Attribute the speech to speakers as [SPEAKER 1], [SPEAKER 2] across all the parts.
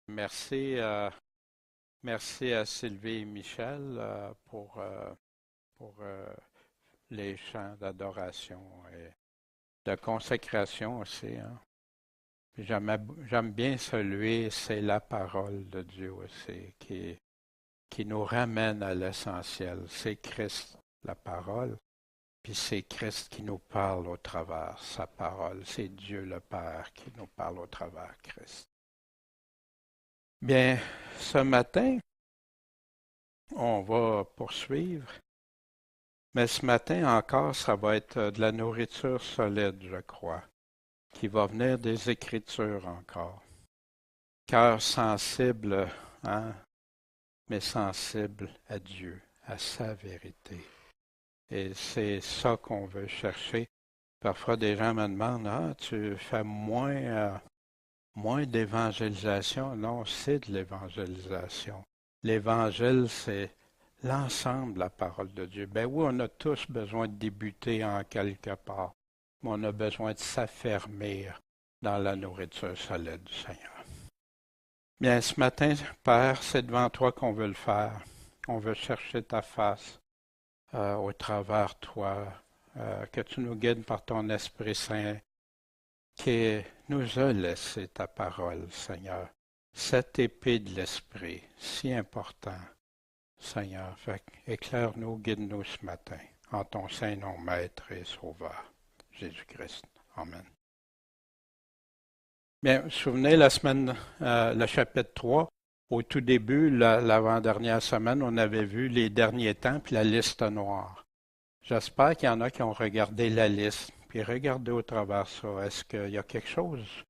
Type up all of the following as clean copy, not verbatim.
[SPEAKER 1] Merci, merci à Sylvie et Michel pour les chants d'adoration et de consécration aussi. Hein. Puis j'aime bien celui, c'est la parole de Dieu aussi, qui nous ramène à l'essentiel. C'est Christ, la parole, puis c'est Christ qui nous parle au travers sa parole. C'est Dieu le Père qui nous parle au travers Christ. Bien, ce matin, on va poursuivre, mais ce matin encore, ça va être de la nourriture solide, je crois, qui va venir des Écritures encore. Cœur sensible, hein, mais sensible à Dieu, à sa vérité. Et c'est ça qu'on veut chercher. Parfois, des gens me demandent, ah, tu fais moins d'évangélisation. Non, c'est de l'évangélisation. L'évangile, c'est l'ensemble de la parole de Dieu. Ben oui, on a tous besoin de débuter en quelque part, mais on a besoin de s'affermir dans la nourriture solide du Seigneur. Bien, ce matin, Père, c'est devant toi qu'on veut le faire. On veut chercher ta face au travers de toi, que tu nous guides par ton Esprit Saint, qui nous a laissé ta parole, Seigneur. Cette épée de l'Esprit, si important. Seigneur, éclaire-nous, guide-nous ce matin, en ton saint nom, Maître et Sauveur, Jésus-Christ. Amen. Bien, vous vous souvenez, le chapitre 3, au tout début, l'avant-dernière semaine, on avait vu les derniers temps puis la liste noire. J'espère qu'il y en a qui ont regardé la liste, puis regardé au travers ça. Est-ce qu'il y a quelque chose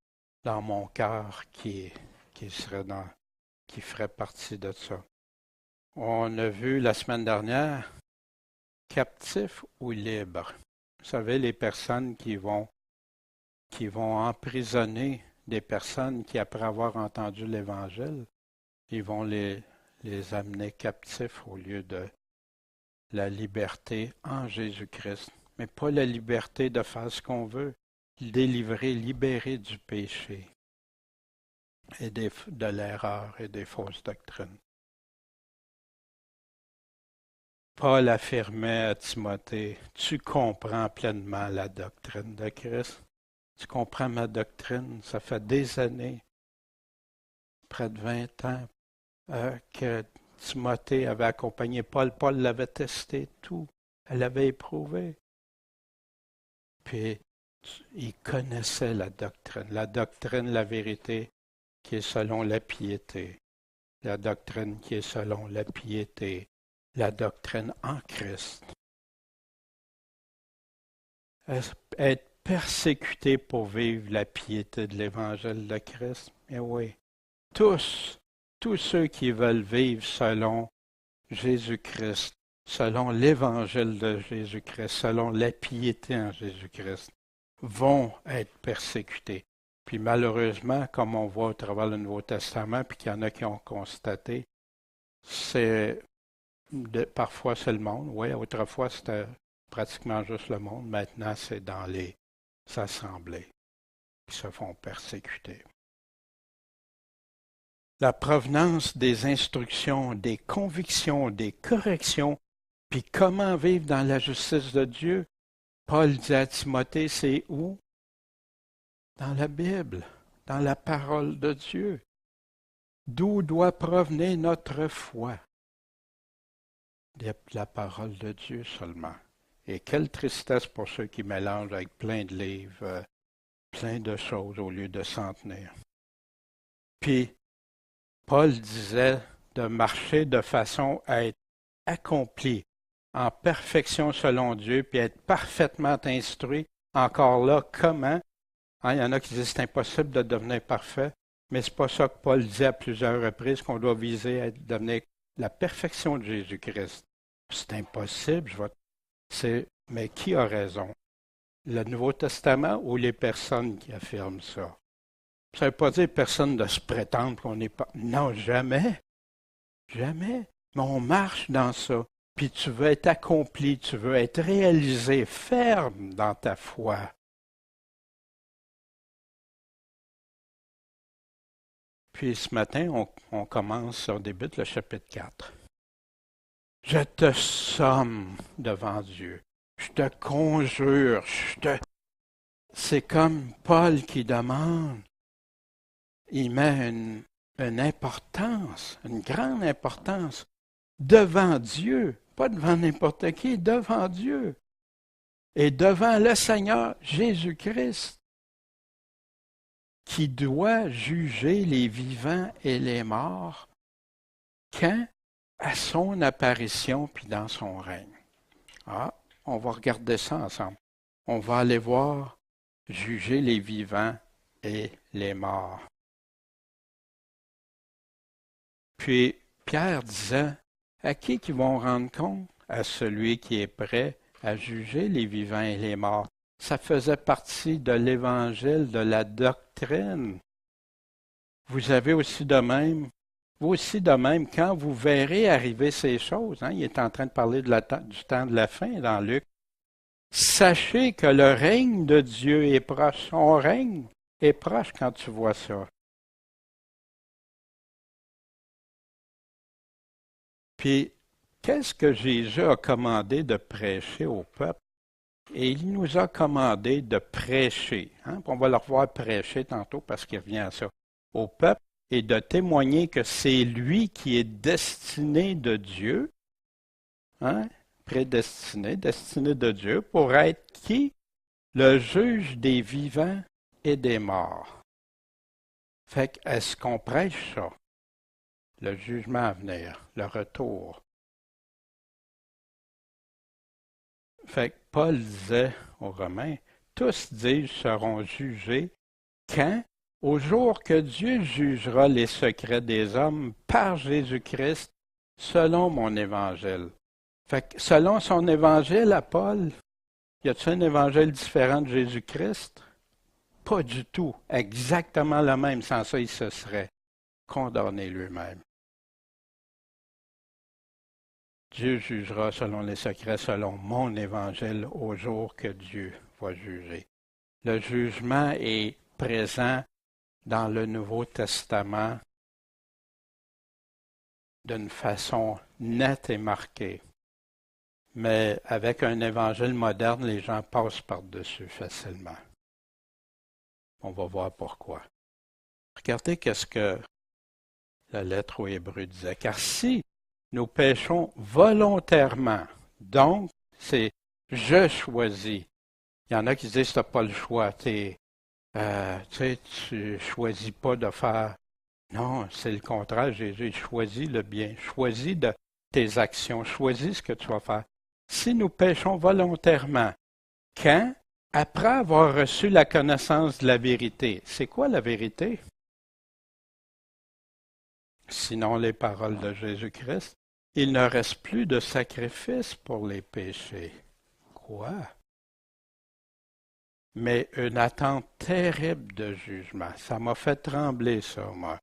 [SPEAKER 1] dans mon cœur qui ferait partie de ça? On a vu la semaine dernière, captif ou libre. Vous savez, les personnes qui vont emprisonner des personnes qui, après avoir entendu l'Évangile, ils vont les amener captifs au lieu de la liberté en Jésus-Christ. Mais pas la liberté de faire ce qu'on veut, délivrer, libérer du péché et de l'erreur et des fausses doctrines. Paul affirmait à Timothée, tu comprends pleinement la doctrine de Christ. Tu comprends ma doctrine. Ça fait des années, près de 20 ans, que Timothée avait accompagné Paul. Paul l'avait testé tout. Elle l'avait éprouvé. Puis, il connaissait la doctrine, la vérité qui est selon la piété. La doctrine qui est selon la piété. La doctrine en Christ. Être persécuté pour vivre la piété de l'Évangile de Christ. Mais oui, tous ceux qui veulent vivre selon Jésus-Christ, selon l'Évangile de Jésus-Christ, selon la piété en Jésus-Christ, vont être persécutés. Puis malheureusement, comme on voit au travers du Nouveau Testament, puis qu'il y en a qui ont constaté, parfois c'est le monde. Oui, autrefois c'était pratiquement juste le monde. Maintenant, c'est dans les assemblées qui se font persécuter. La provenance des instructions, des convictions, des corrections, puis comment vivre dans la justice de Dieu. Paul dit à Timothée, c'est où? Dans la Bible, dans la parole de Dieu. D'où doit provenir notre foi? De la parole de Dieu seulement. Et quelle tristesse pour ceux qui mélangent avec plein de livres, plein de choses au lieu de s'en tenir. Puis, Paul disait de marcher de façon à être accompli, en perfection selon Dieu, puis être parfaitement instruit. Encore là, comment? Hein, il y en a qui disent que c'est impossible de devenir parfait, mais c'est pas ça que Paul dit à plusieurs reprises, qu'on doit viser à devenir la perfection de Jésus-Christ. C'est impossible, mais qui a raison? Le Nouveau Testament ou les personnes qui affirment ça? Ça ne veut pas dire personne de se prétendre qu'on n'est pas. Non, jamais. Jamais. Mais on marche dans ça. Puis tu veux être accompli, tu veux être réalisé, ferme dans ta foi. Puis ce matin, on débute le chapitre 4. Je te somme devant Dieu. Je te conjure. C'est comme Paul qui demande. Il met une importance, une grande importance, devant Dieu, pas devant n'importe qui, devant Dieu. Et devant le Seigneur Jésus-Christ, qui doit juger les vivants et les morts, quand? À son apparition puis dans son règne. Ah, on va regarder ça ensemble. On va aller voir juger les vivants et les morts. Puis Pierre disait, à qui vont rendre compte? À celui qui est prêt à juger les vivants et les morts. Ça faisait partie de l'évangile, de la doctrine. Vous avez aussi de même, vous aussi de même, quand vous verrez arriver ces choses, il est en train de parler du temps de la fin dans Luc, sachez que le règne de Dieu est proche. Son règne est proche quand tu vois ça. Puis, qu'est-ce que Jésus a commandé de prêcher au peuple? Et il nous a commandé de prêcher. On va le revoir prêcher tantôt parce qu'il revient à ça. Au peuple et de témoigner que c'est lui qui est destiné de Dieu, prédestiné, destiné de Dieu, pour être qui? Le juge des vivants et des morts. Fait que, est-ce qu'on prêche ça? Le jugement à venir, le retour. Fait que Paul disait aux Romains, tous, dis-je, seront jugés quand? Au jour que Dieu jugera les secrets des hommes par Jésus-Christ, selon mon évangile. Fait que selon son évangile à Paul, y a-t-il un évangile différent de Jésus-Christ? Pas du tout. Exactement le même. Sans ça, il se serait condamné lui-même. Dieu jugera selon les secrets, selon mon évangile, au jour que Dieu va juger. Le jugement est présent dans le Nouveau Testament d'une façon nette et marquée. Mais avec un évangile moderne, les gens passent par-dessus facilement. On va voir pourquoi. Regardez qu'est-ce que la lettre aux Hébreux disait. Car si nous péchons volontairement, donc c'est je choisis. Il y en a qui disent tu n'as pas le choix. Tu choisis pas de faire. Non, c'est le contraire. Jésus choisit le bien. Choisis de tes actions. Choisis ce que tu vas faire. Si nous péchons volontairement, quand? Après avoir reçu la connaissance de la vérité. C'est quoi la vérité? Sinon les paroles de Jésus-Christ, il ne reste plus de sacrifice pour les péchés. Quoi? Mais une attente terrible de jugement. Ça m'a fait trembler, ça, moi.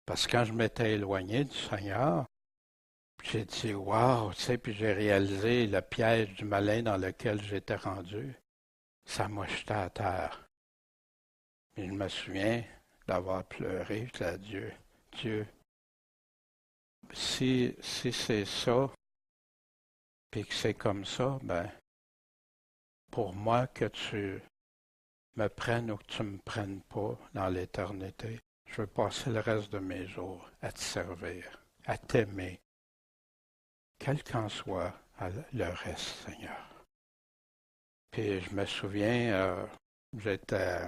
[SPEAKER 1] Parce que quand je m'étais éloigné du Seigneur, j'ai dit, wow, puis j'ai réalisé le piège du malin dans lequel j'étais rendu. Ça m'a jeté à terre. Et je me souviens d'avoir pleuré, je dis à Dieu, Dieu, si c'est ça, puis que c'est comme ça, ben, pour moi que tu me prennes ou que tu ne me prennes pas dans l'éternité, je veux passer le reste de mes jours à te servir, à t'aimer, quel qu'en soit le reste, Seigneur. Puis je me souviens, j'étais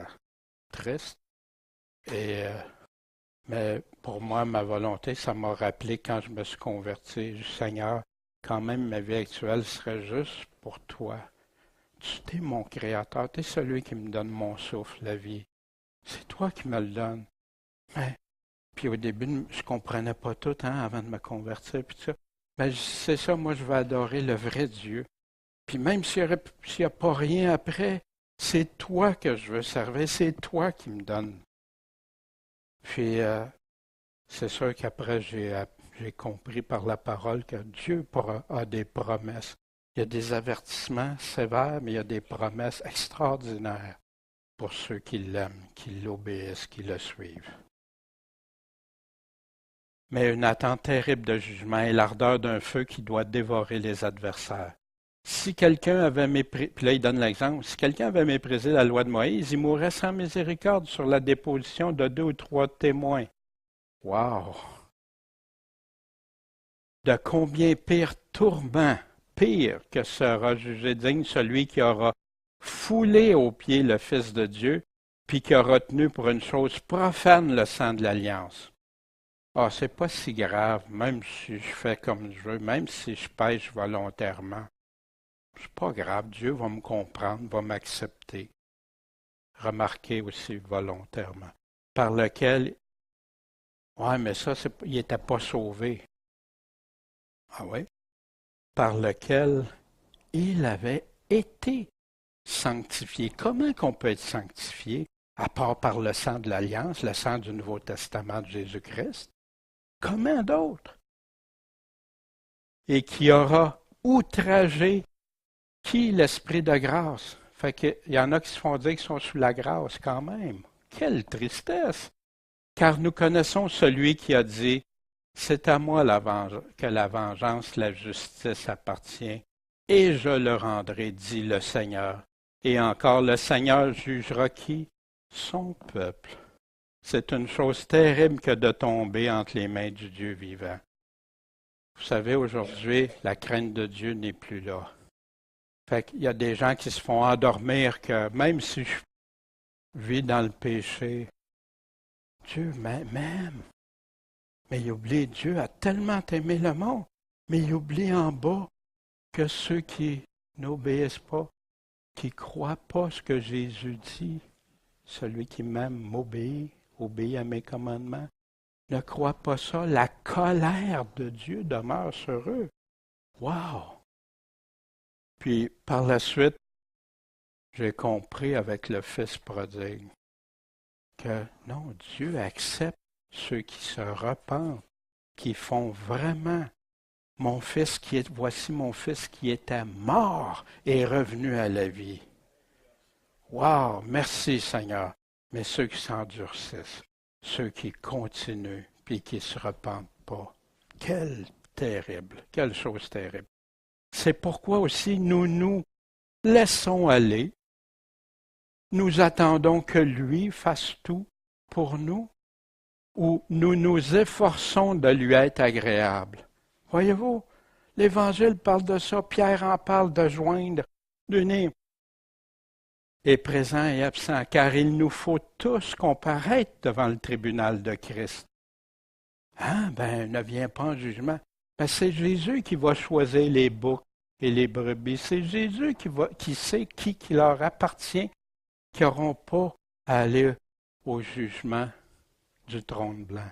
[SPEAKER 1] triste, mais pour moi, ma volonté, ça m'a rappelé quand je me suis converti, Seigneur, quand même ma vie actuelle serait juste pour toi. Tu es mon Créateur, tu es celui qui me donne mon souffle, la vie. C'est toi qui me le donnes. Mais, puis au début, je comprenais pas tout avant de me convertir, puis tout ça. Mais c'est ça, moi, je vais adorer le vrai Dieu. Puis même s'il n'y a pas rien après, c'est toi que je veux servir, c'est toi qui me donnes. Puis c'est sûr qu'après, j'ai compris par la parole que Dieu a des promesses. Il y a des avertissements sévères, mais il y a des promesses extraordinaires pour ceux qui l'aiment, qui l'obéissent, qui le suivent. mais une attente terrible de jugement et l'ardeur d'un feu qui doit dévorer les adversaires. Si quelqu'un avait méprisé, puis là il donne l'exemple, si quelqu'un avait méprisé la loi de Moïse, il mourrait sans miséricorde sur la déposition de 2 ou 3 témoins. Wow! De combien pire tourment, pire que sera jugé digne celui qui aura foulé aux pieds le Fils de Dieu, puis qui a retenu pour une chose profane le sang de l'Alliance. Ah, c'est pas si grave, même si je fais comme je veux, même si je pêche volontairement. C'est pas grave, Dieu va me comprendre, va m'accepter. Remarquez aussi volontairement. Par lequel, ouais, mais ça, il n'était pas sauvé. Ah oui? Par lequel il avait été sanctifié. Comment qu'on peut être sanctifié, à part par le sang de l'Alliance, le sang du Nouveau Testament de Jésus-Christ? Comment d'autre? Et qui aura outragé qui l'Esprit de grâce? Fait qu'il y en a qui se font dire qu'ils sont sous la grâce quand même. Quelle tristesse! Car nous connaissons celui qui a dit, c'est à moi que la vengeance, la justice appartient, et je le rendrai, dit le Seigneur. Et encore, le Seigneur jugera qui? Son peuple. C'est une chose terrible que de tomber entre les mains du Dieu vivant. Vous savez, aujourd'hui, la crainte de Dieu n'est plus là. Fait qu'il y a des gens qui se font endormir que même si je vis dans le péché, Dieu m'aime. Mais il oublie, Dieu a tellement aimé le monde, mais il oublie en bas que ceux qui n'obéissent pas, qui ne croient pas ce que Jésus dit, celui qui m'aime m'obéit, obéit à mes commandements, ne croit pas ça, la colère de Dieu demeure sur eux. Wow! Puis par la suite, j'ai compris avec le Fils prodigue que non, Dieu accepte ceux qui se repentent, qui font vraiment voici mon fils qui était mort et est revenu à la vie. Wow, merci Seigneur. Mais ceux qui s'endurcissent, ceux qui continuent, puis qui ne se repentent pas, quelle chose terrible. C'est pourquoi aussi nous laissons aller, nous attendons que lui fasse tout pour nous, ou nous nous efforçons de lui être agréable. Voyez-vous, l'Évangile parle de ça, Pierre en parle de joindre, d'unir. Est présent et absent, car il nous faut tous comparaître devant le tribunal de Christ. Ah, ne viens pas en jugement. C'est Jésus qui va choisir les boucs et les brebis. C'est Jésus qui sait qui leur appartient, qui n'auront pas à aller au jugement du trône blanc.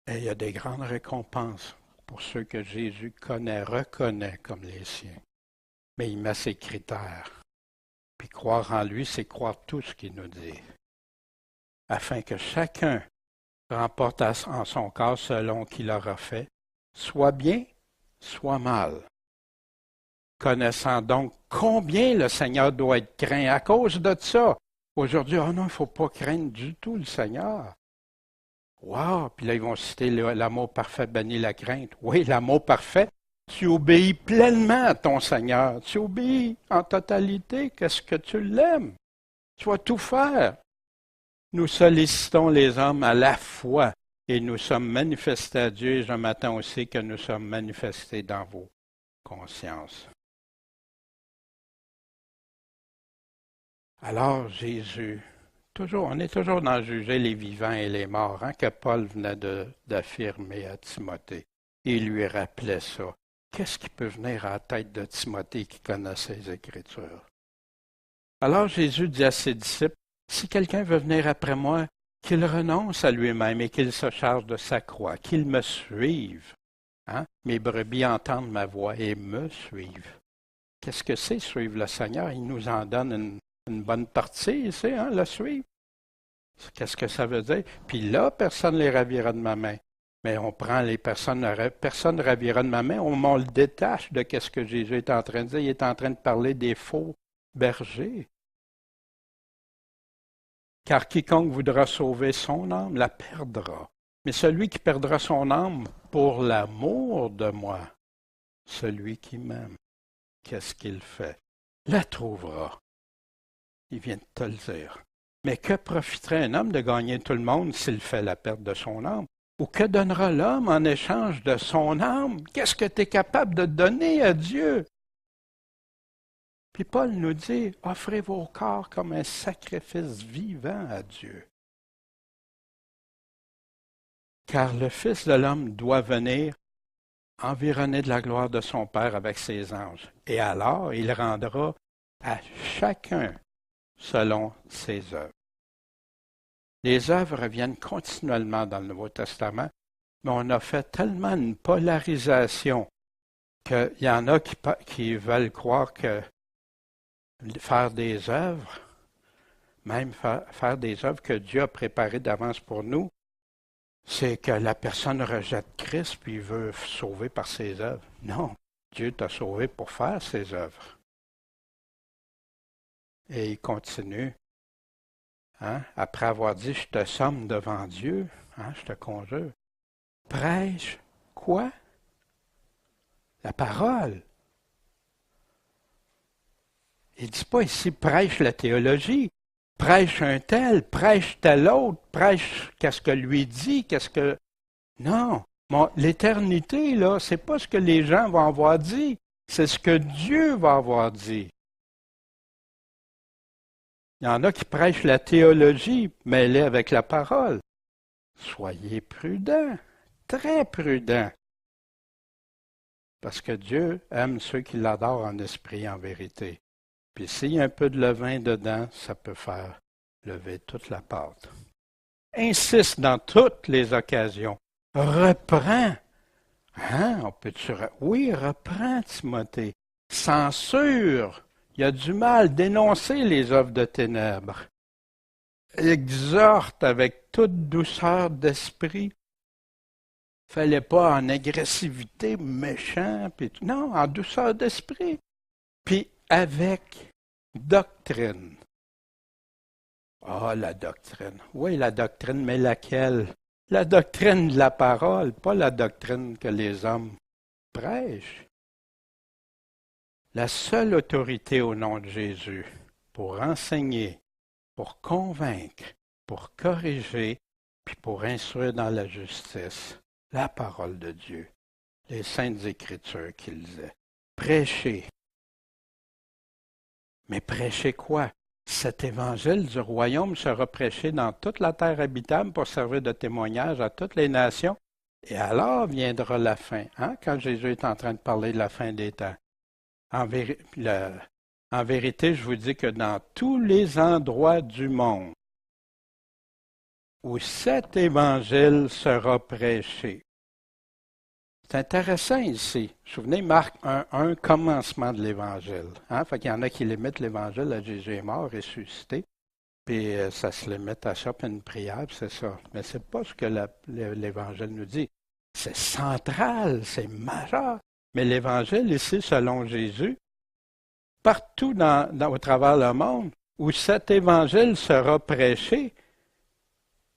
[SPEAKER 1] Et il y a des grandes récompenses pour ceux que Jésus reconnaît comme les siens. Mais il met ses critères. Puis croire en lui, c'est croire tout ce qu'il nous dit. Afin que chacun remporte en son corps selon qu'il aura fait, soit bien, soit mal. Connaissant donc combien le Seigneur doit être craint à cause de ça. Aujourd'hui, non, il ne faut pas craindre du tout le Seigneur. Wow! Puis là, ils vont citer l'amour parfait bannit la crainte. Oui, l'amour parfait. Tu obéis pleinement à ton Seigneur. Tu obéis en totalité. Qu'est-ce que tu l'aimes? Tu vas tout faire. Nous sollicitons les hommes à la foi et nous sommes manifestés à Dieu et je m'attends aussi que nous sommes manifestés dans vos consciences. Alors Jésus, on est toujours dans juger les vivants et les morts, que Paul venait d'affirmer à Timothée. Il lui rappelait ça. Qu'est-ce qui peut venir à la tête de Timothée qui connaissait les Écritures? Alors Jésus dit à ses disciples, si quelqu'un veut venir après moi, qu'il renonce à lui-même et qu'il se charge de sa croix, qu'il me suive. Mes brebis entendent ma voix et me suivent. Qu'est-ce que c'est suivre le Seigneur? Il nous en donne une bonne partie ici, le suivre. Qu'est-ce que ça veut dire? Puis là, personne ne les ravira de ma main. Mais on prend les personnes ne ravira de ma main, on le détache de ce que Jésus est en train de dire. Il est en train de parler des faux bergers. Car quiconque voudra sauver son âme la perdra. Mais celui qui perdra son âme pour l'amour de moi, celui qui m'aime, qu'est-ce qu'il fait? La trouvera. Il vient de te le dire. Mais que profiterait un homme de gagner tout le monde s'il fait la perte de son âme? Ou que donnera l'homme en échange de son âme? Qu'est-ce que tu es capable de donner à Dieu? Puis Paul nous dit, offrez vos corps comme un sacrifice vivant à Dieu. Car le Fils de l'homme doit venir environné de la gloire de son Père avec ses anges. Et alors, il rendra à chacun selon ses œuvres. Les œuvres reviennent continuellement dans le Nouveau Testament, mais on a fait tellement une polarisation qu'il y en a qui veulent croire que faire des œuvres, même faire des œuvres que Dieu a préparées d'avance pour nous, c'est que la personne rejette Christ puis veut sauver par ses œuvres. Non, Dieu t'a sauvé pour faire ses œuvres. Et il continue, après avoir dit, je te somme devant Dieu, je te conjure, prêche quoi? La parole. Il ne dit pas ici, prêche la théologie. Prêche un tel, prêche tel autre, prêche qu'est-ce que lui dit, qu'est-ce que... Non, l'éternité, là, c'est pas ce que les gens vont avoir dit, c'est ce que Dieu va avoir dit. Il y en a qui prêchent la théologie, mêlée avec la parole. Soyez prudents, très prudents. Parce que Dieu aime ceux qui l'adorent en esprit et en vérité. Puis s'il y a un peu de levain dedans, ça peut faire lever toute la pâte. Insiste dans toutes les occasions. Reprends. On peut oui, reprends, Timothée. Censure. Il y a du mal. Dénoncer les œuvres de ténèbres. Exhorte avec toute douceur d'esprit. Fallait pas en agressivité, méchant, puis tout. Non, en douceur d'esprit. Puis avec doctrine. La doctrine. Oui, la doctrine, mais laquelle? La doctrine de la parole, pas la doctrine que les hommes prêchent. La seule autorité au nom de Jésus pour enseigner, pour convaincre, pour corriger, puis pour instruire dans la justice, la parole de Dieu, les saintes Écritures qu'il disait. Prêchez. Mais prêchez quoi? Cet évangile du royaume sera prêché dans toute la terre habitable pour servir de témoignage à toutes les nations. Et alors viendra la fin, quand Jésus est en train de parler de la fin des temps. En vérité, je vous dis que dans tous les endroits du monde où cet évangile sera prêché. C'est intéressant ici. Souvenez, Marc 1, commencement de l'Évangile. Fait qu'il y en a qui limitent l'Évangile à Jésus est mort, ressuscité, puis ça se limite à ça, puis une prière, puis c'est ça. Mais c'est pas ce que l'Évangile nous dit. C'est central, c'est majeur. Mais l'Évangile ici, selon Jésus, partout au travers le monde, où cet Évangile sera prêché,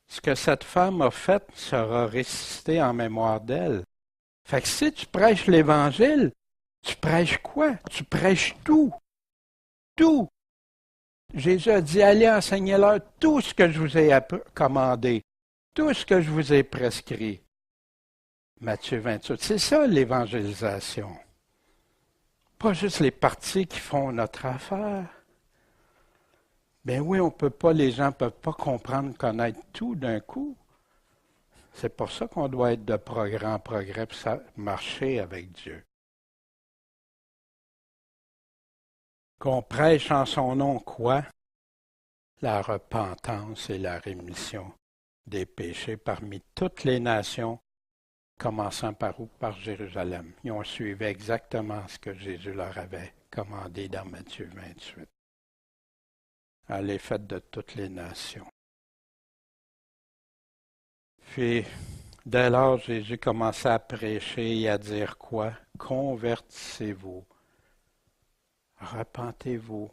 [SPEAKER 1] ce que cette femme a fait sera récité en mémoire d'elle. Fait que si tu prêches l'Évangile, tu prêches quoi? Tu prêches tout. Tout. Jésus a dit, allez enseigner-leur tout ce que je vous ai commandé, tout ce que je vous ai prescrit. Matthieu 28. C'est ça l'évangélisation. Pas juste les partis qui font notre affaire. Ben oui, les gens ne peuvent pas comprendre, connaître tout d'un coup. C'est pour ça qu'on doit être de progrès en progrès pour marcher avec Dieu. Qu'on prêche en son nom quoi? La repentance et la rémission des péchés parmi toutes les nations, commençant par où? Par Jérusalem. Ils ont suivi exactement ce que Jésus leur avait commandé dans Matthieu 28. Allez, faites de toutes les nations. Puis, dès lors, Jésus commença à prêcher et à dire quoi? Convertissez-vous. Repentez-vous.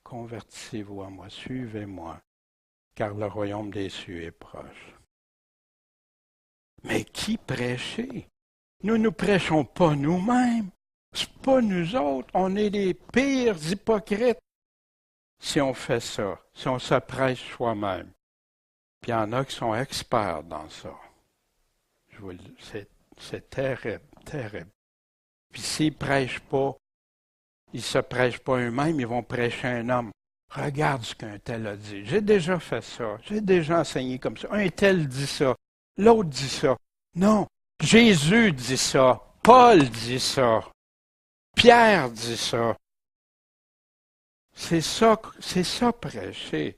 [SPEAKER 1] Convertissez-vous à moi. Suivez-moi. car le royaume des cieux est proche. Mais qui prêcher? Nous ne prêchons pas nous-mêmes. C'est pas nous autres. On est les pires hypocrites si on fait ça, si on se prêche soi-même. Puis il y en a qui sont experts dans ça. C'est terrible, terrible. Puis s'ils ne prêchent pas, ils ne se prêchent pas eux-mêmes, ils vont prêcher un homme. Regarde ce qu'un tel a dit. J'ai déjà fait ça. J'ai déjà enseigné comme ça. Un tel dit ça. L'autre dit ça. Non, Jésus dit ça. Paul dit ça. Pierre dit ça. C'est ça prêcher.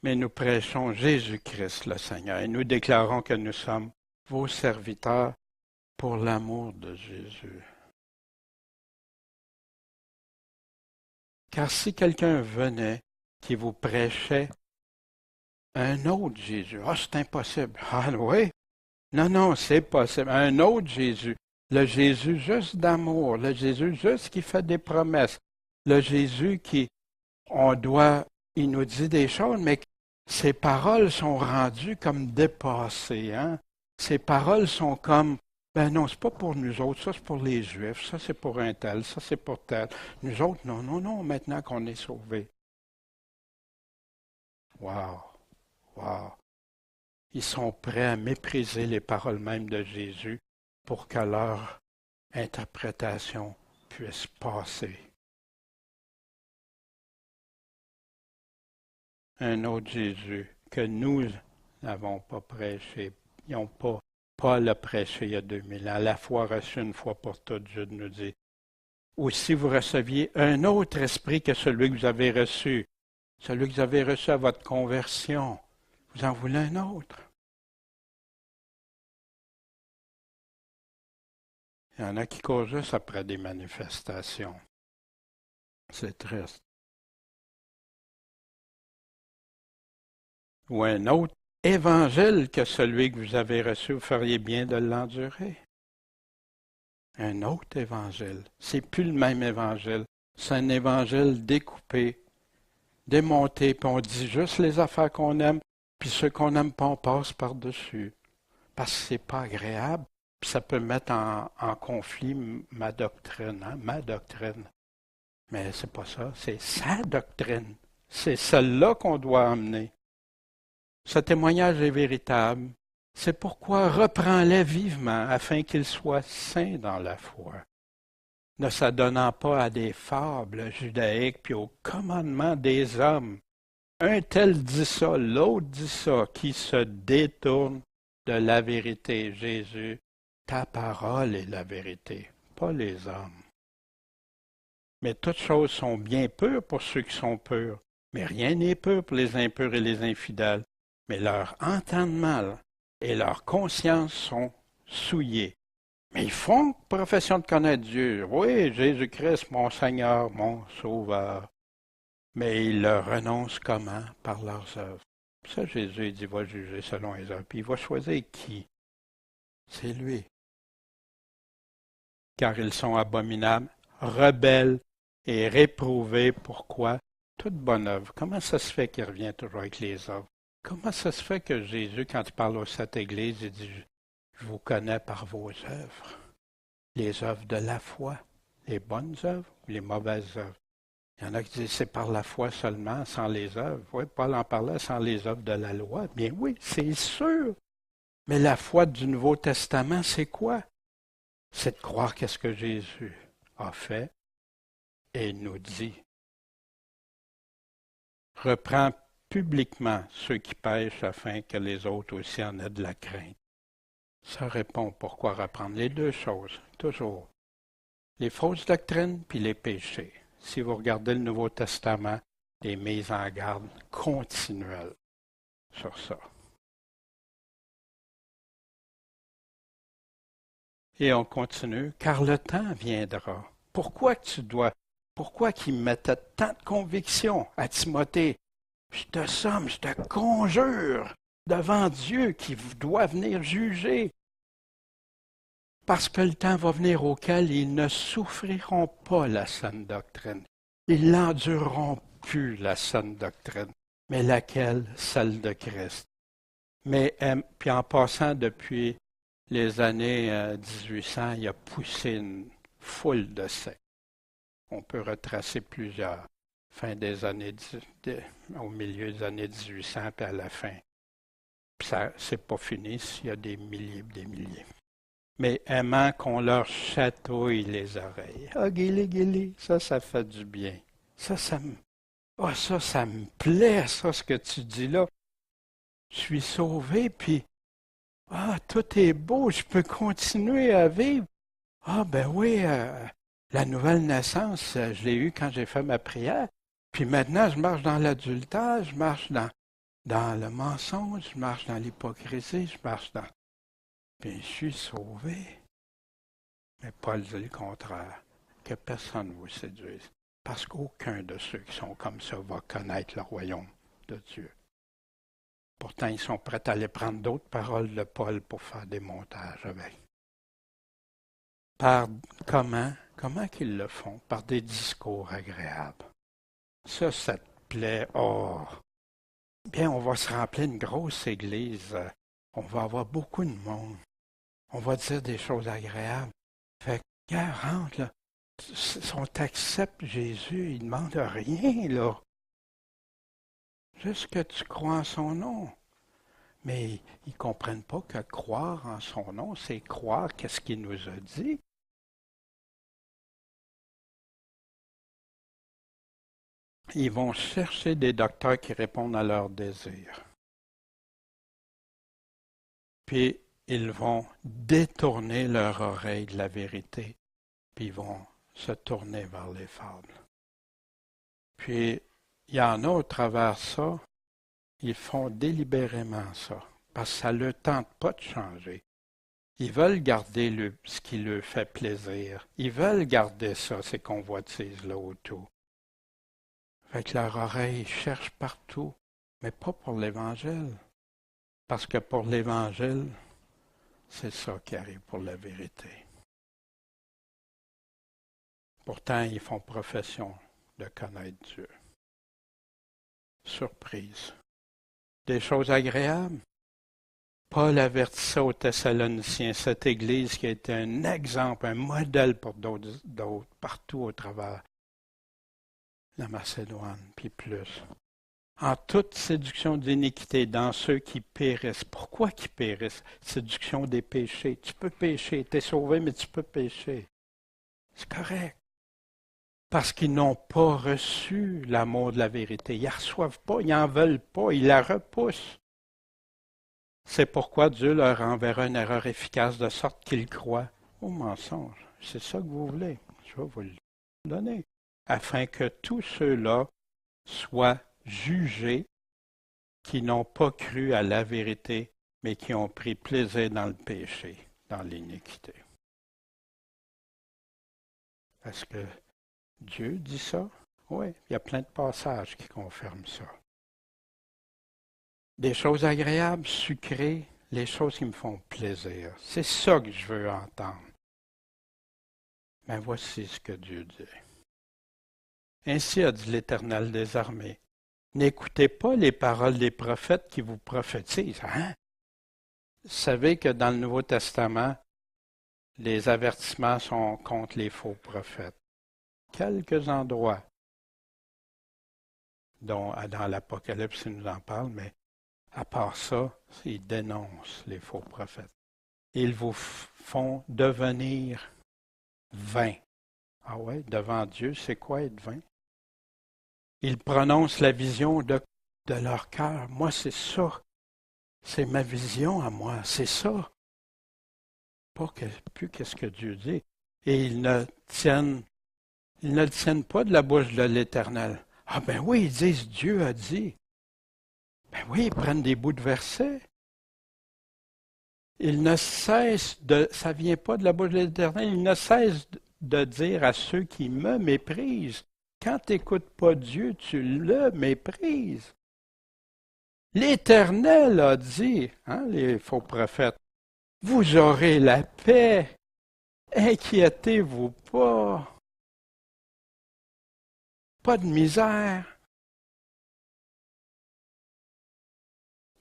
[SPEAKER 1] Mais nous prêchons Jésus-Christ le Seigneur et nous déclarons que nous sommes vos serviteurs pour l'amour de Jésus. Car si quelqu'un venait qui vous prêchait un autre Jésus, c'est impossible. Ah oui? Non, c'est possible. Un autre Jésus. Le Jésus juste d'amour, le Jésus juste qui fait des promesses, le Jésus il nous dit des choses, mais ses paroles sont rendues comme dépassées. Hein? Ses paroles sont comme, ben non, c'est pas pour nous autres, ça c'est pour les Juifs, ça c'est pour un tel, ça c'est pour tel. Nous autres, non, maintenant qu'on est sauvés. Wow. Ils sont prêts à mépriser les paroles mêmes de Jésus pour que leur interprétation puisse passer. Un autre Jésus que nous n'avons pas prêché. Ils n'ont pas Paul a prêché il y a 2000 ans. La foi reçue une fois pour toutes, Jude nous dit. Ou si vous receviez un autre esprit que celui que vous avez reçu, celui que vous avez reçu à votre conversion, vous en voulez un autre. Il y en a qui courent juste après des manifestations. C'est triste. Ou un autre évangile que celui que vous avez reçu, vous feriez bien de l'endurer. Un autre évangile. C'est plus le même évangile. C'est un évangile découpé, démonté, puis on dit juste les affaires qu'on aime, puis ceux qu'on n'aime pas, on passe par-dessus. Parce que c'est pas agréable, puis ça peut mettre en conflit ma doctrine, hein, ma doctrine. Mais c'est pas ça, c'est sa doctrine. C'est celle-là qu'on doit emmener. Ce témoignage est véritable. C'est pourquoi reprends-les vivement afin qu'ils soient saints dans la foi, ne s'adonnant pas à des fables judaïques puis aux commandements des hommes. Un tel dit ça, l'autre dit ça, qui se détourne de la vérité. Jésus, ta parole est la vérité, pas les hommes. Mais toutes choses sont bien pures pour ceux qui sont purs, mais rien n'est pur pour les impurs et les infidèles. Mais leur entendement et leur conscience sont souillés. Mais ils font profession de connaître Dieu. Oui, Jésus-Christ, mon Seigneur, mon Sauveur. Mais ils le renoncent comment? Par leurs œuvres. Ça, Jésus dit, il va juger selon les œuvres. Puis il va choisir qui? C'est lui. Car ils sont abominables, rebelles et réprouvés. Pourquoi? Toute bonne œuvre. Comment ça se fait qu'il revient toujours avec les œuvres? Comment ça se fait que Jésus, quand il parle à cette Église, il dit « Je vous connais par vos œuvres ». Les œuvres de la foi, les bonnes œuvres ou les mauvaises œuvres. Il y en a qui disent « C'est par la foi seulement, sans les œuvres ». Oui, Paul en parlait sans les œuvres de la loi. Bien oui, c'est sûr. Mais la foi du Nouveau Testament, c'est quoi? C'est de croire qu'est-ce que Jésus a fait et nous dit. Reprends publiquement ceux qui pêchent afin que les autres aussi en aient de la crainte. Ça répond pourquoi reprendre les deux choses, toujours. Les fausses doctrines puis les péchés. Si vous regardez le Nouveau Testament, des mises en garde continuelles sur ça. Et on continue, car le temps viendra. Pourquoi qu'il mettait tant de conviction à Timothée? Je te conjure devant Dieu qui doit venir juger. parce que le temps va venir auquel ils ne souffriront pas la saine doctrine. Ils n'endureront plus la saine doctrine, mais laquelle? Celle de Christ. Mais puis en passant depuis les années 1800, il a poussé une foule de sectes. On peut retracer plusieurs, fin des années, au milieu des années 1800 puis à la fin. Puis ça, c'est pas fini s'il y a des milliers. Mais aimant qu'on leur chatouille les oreilles. Ah, guili, ça fait du bien. Ça me plaît, ça, ce que tu dis là. Je suis sauvé, puis tout est beau, je peux continuer à vivre. Ah, ben oui, la nouvelle naissance, je l'ai eue quand j'ai fait ma prière. Puis maintenant, je marche dans l'adultère, je marche dans le mensonge, je marche dans l'hypocrisie, je marche dans... Puis je suis sauvé. Mais Paul dit le contraire, que personne ne vous séduise, parce qu'aucun de ceux qui sont comme ça va connaître le royaume de Dieu. Pourtant, ils sont prêts à aller prendre d'autres paroles de Paul pour faire des montages avec. Comment qu'ils le font? Par des discours agréables. Ça te plaît? Oh! Bien, on va se remplir une grosse église. On va avoir beaucoup de monde. On va dire des choses agréables. Fait que, rentre, là. Si on t'accepte Jésus, il ne demande rien, là. Juste que tu crois en son nom. Mais ils ne comprennent pas que croire en son nom, c'est croire qu'est-ce qu'il nous a dit. Ils vont chercher des docteurs qui répondent à leurs désirs. Puis ils vont détourner leur oreille de la vérité, puis ils vont se tourner vers les fables. Puis il y en a au travers ça, ils font délibérément ça, parce que ça ne leur tente pas de changer. Ils veulent garder ce qui leur fait plaisir. Ils veulent garder ça, ces convoitises-là autour. Fait que leur oreille cherche partout, mais pas pour l'Évangile. Parce que pour l'Évangile, c'est ça qui arrive pour la vérité. Pourtant, ils font profession de connaître Dieu. Surprise. Des choses agréables. Paul avertissait aux Thessaloniciens, cette Église qui a été un exemple, un modèle pour d'autres partout au travers la Macédoine, puis plus. En toute séduction d'iniquité dans ceux qui périssent. Pourquoi qui périssent? Séduction des péchés. Tu peux pécher, tu es sauvé, mais tu peux pécher. C'est correct. Parce qu'ils n'ont pas reçu l'amour de la vérité. Ils ne la reçoivent pas, ils n'en veulent pas, ils la repoussent. C'est pourquoi Dieu leur enverra une erreur efficace de sorte qu'ils croient au mensonge. C'est ça que vous voulez. Je vais vous le donner. Afin que tous ceux-là soient jugés qui n'ont pas cru à la vérité, mais qui ont pris plaisir dans le péché, dans l'iniquité. Est-ce que Dieu dit ça? Oui, il y a plein de passages qui confirment ça. Des choses agréables, sucrées, les choses qui me font plaisir. C'est ça que je veux entendre. Mais voici ce que Dieu dit. Ainsi a dit l'Éternel des armées. N'écoutez pas les paroles des prophètes qui vous prophétisent. Hein? Vous savez que dans le Nouveau Testament, les avertissements sont contre les faux prophètes. Quelques endroits, dont dans l'Apocalypse, il nous en parle, mais à part ça, ils dénoncent les faux prophètes. Ils vous font devenir vains. Ah ouais, devant Dieu, c'est quoi être vain? Ils prononcent la vision de leur cœur. Moi, c'est ça. C'est ma vision à moi. C'est ça. Pas plus qu'est-ce que Dieu dit. Et ils ne le tiennent pas de la bouche de l'Éternel. Ah ben oui, ils disent Dieu a dit. Ben oui, ils prennent des bouts de versets. Ils ne cessent ça vient pas de la bouche de l'Éternel, ils ne cessent de dire à ceux qui me méprisent, quand tu n'écoutes pas Dieu, tu le méprises. L'Éternel a dit, les faux prophètes, vous aurez la paix. Inquiétez-vous pas. Pas de misère.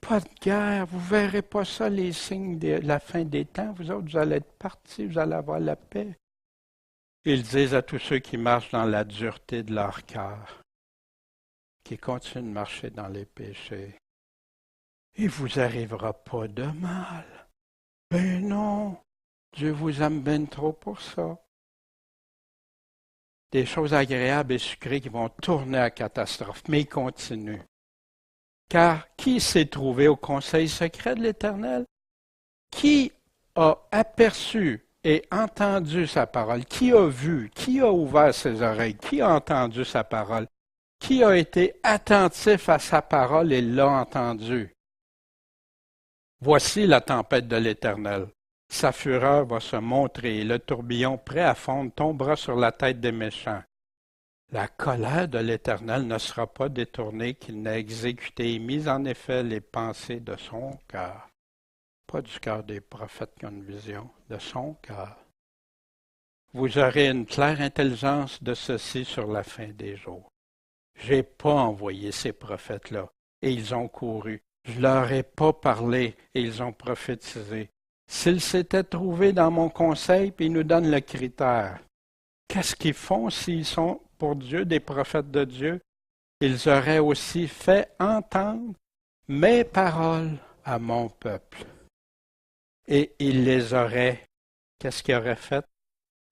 [SPEAKER 1] Pas de guerre. Vous ne verrez pas ça, les signes de la fin des temps. Vous autres, vous allez être partis, vous allez avoir la paix. Ils disent à tous ceux qui marchent dans la dureté de leur cœur, qui continuent de marcher dans les péchés, il vous arrivera pas de mal. Ben non, Dieu vous aime bien trop pour ça. Des choses agréables et sucrées qui vont tourner à catastrophe, mais il continue. Car qui s'est trouvé au conseil secret de l'Éternel? Qui a aperçu et entendu sa parole? Qui a vu? Qui a ouvert ses oreilles? Qui a entendu sa parole? Qui a été attentif à sa parole et l'a entendu? Voici la tempête de l'Éternel. Sa fureur va se montrer et le tourbillon prêt à fondre tombera sur la tête des méchants. La colère de l'Éternel ne sera pas détournée qu'il n'ait exécuté et mis en effet les pensées de son cœur. Pas du cœur des prophètes qui ont une vision, de son cœur. Vous aurez une claire intelligence de ceci sur la fin des jours. J'ai pas envoyé ces prophètes-là, et ils ont couru. Je leur ai pas parlé, et ils ont prophétisé. S'ils s'étaient trouvés dans mon conseil, puis ils nous donnent le critère, qu'est-ce qu'ils font s'ils sont pour Dieu des prophètes de Dieu? Ils auraient aussi fait entendre mes paroles à mon peuple. Et ils les auraient, qu'est-ce qu'ils auraient fait?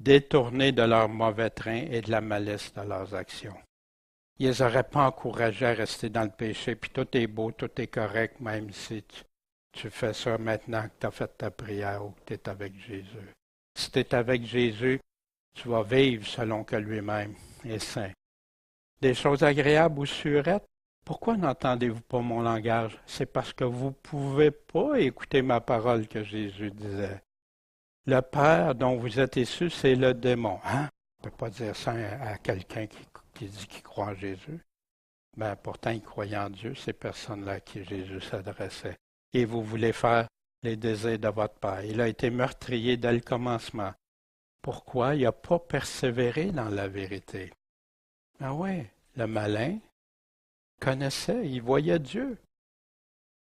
[SPEAKER 1] Détournés de leur mauvais train et de la malice de leurs actions. Ils les auraient pas encouragés à rester dans le péché, puis tout est beau, tout est correct, même si tu fais ça maintenant que tu as fait ta prière ou que tu es avec Jésus. Si tu es avec Jésus, tu vas vivre selon que lui-même est saint. Des choses agréables ou surettes, pourquoi n'entendez-vous pas mon langage? C'est parce que vous ne pouvez pas écouter ma parole que Jésus disait. Le père dont vous êtes issus, c'est le démon. Hein? On ne peut pas dire ça à quelqu'un qui dit qu'il croit en Jésus. Ben, pourtant, il croyait en Dieu, ces personnes-là à qui Jésus s'adressait. Et vous voulez faire les désirs de votre père. Il a été meurtrier dès le commencement. Pourquoi? Il n'a pas persévéré dans la vérité. Ah oui, le malin connaissait, il voyait Dieu.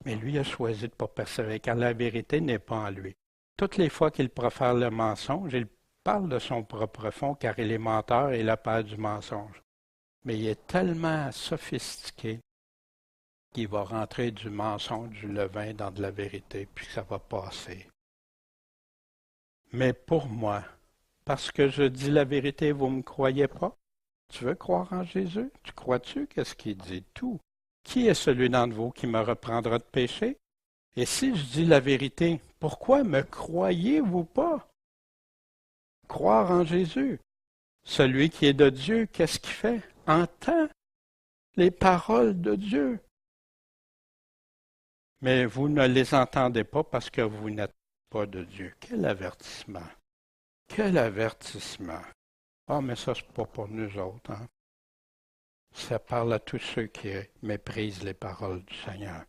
[SPEAKER 1] Mais lui a choisi de ne pas persévérer, car la vérité n'est pas en lui. Toutes les fois qu'il profère le mensonge, il parle de son propre fond, car il est menteur et le père du mensonge. Mais il est tellement sophistiqué qu'il va rentrer du mensonge, du levain dans de la vérité, puis ça va passer. Mais pour moi, parce que je dis la vérité, vous ne me croyez pas? Tu veux croire en Jésus? Tu crois-tu? Qu'est-ce qu'il dit? Tout. Qui est celui d'entre vous qui me reprendra de péché? Et si je dis la vérité, pourquoi me croyez-vous pas? Croire en Jésus. Celui qui est de Dieu, qu'est-ce qu'il fait? Entend les paroles de Dieu. Mais vous ne les entendez pas parce que vous n'êtes pas de Dieu. Quel avertissement! Quel avertissement! Ah, mais ça, c'est pas pour nous autres. Hein? Ça parle à tous ceux qui méprisent les paroles du Seigneur.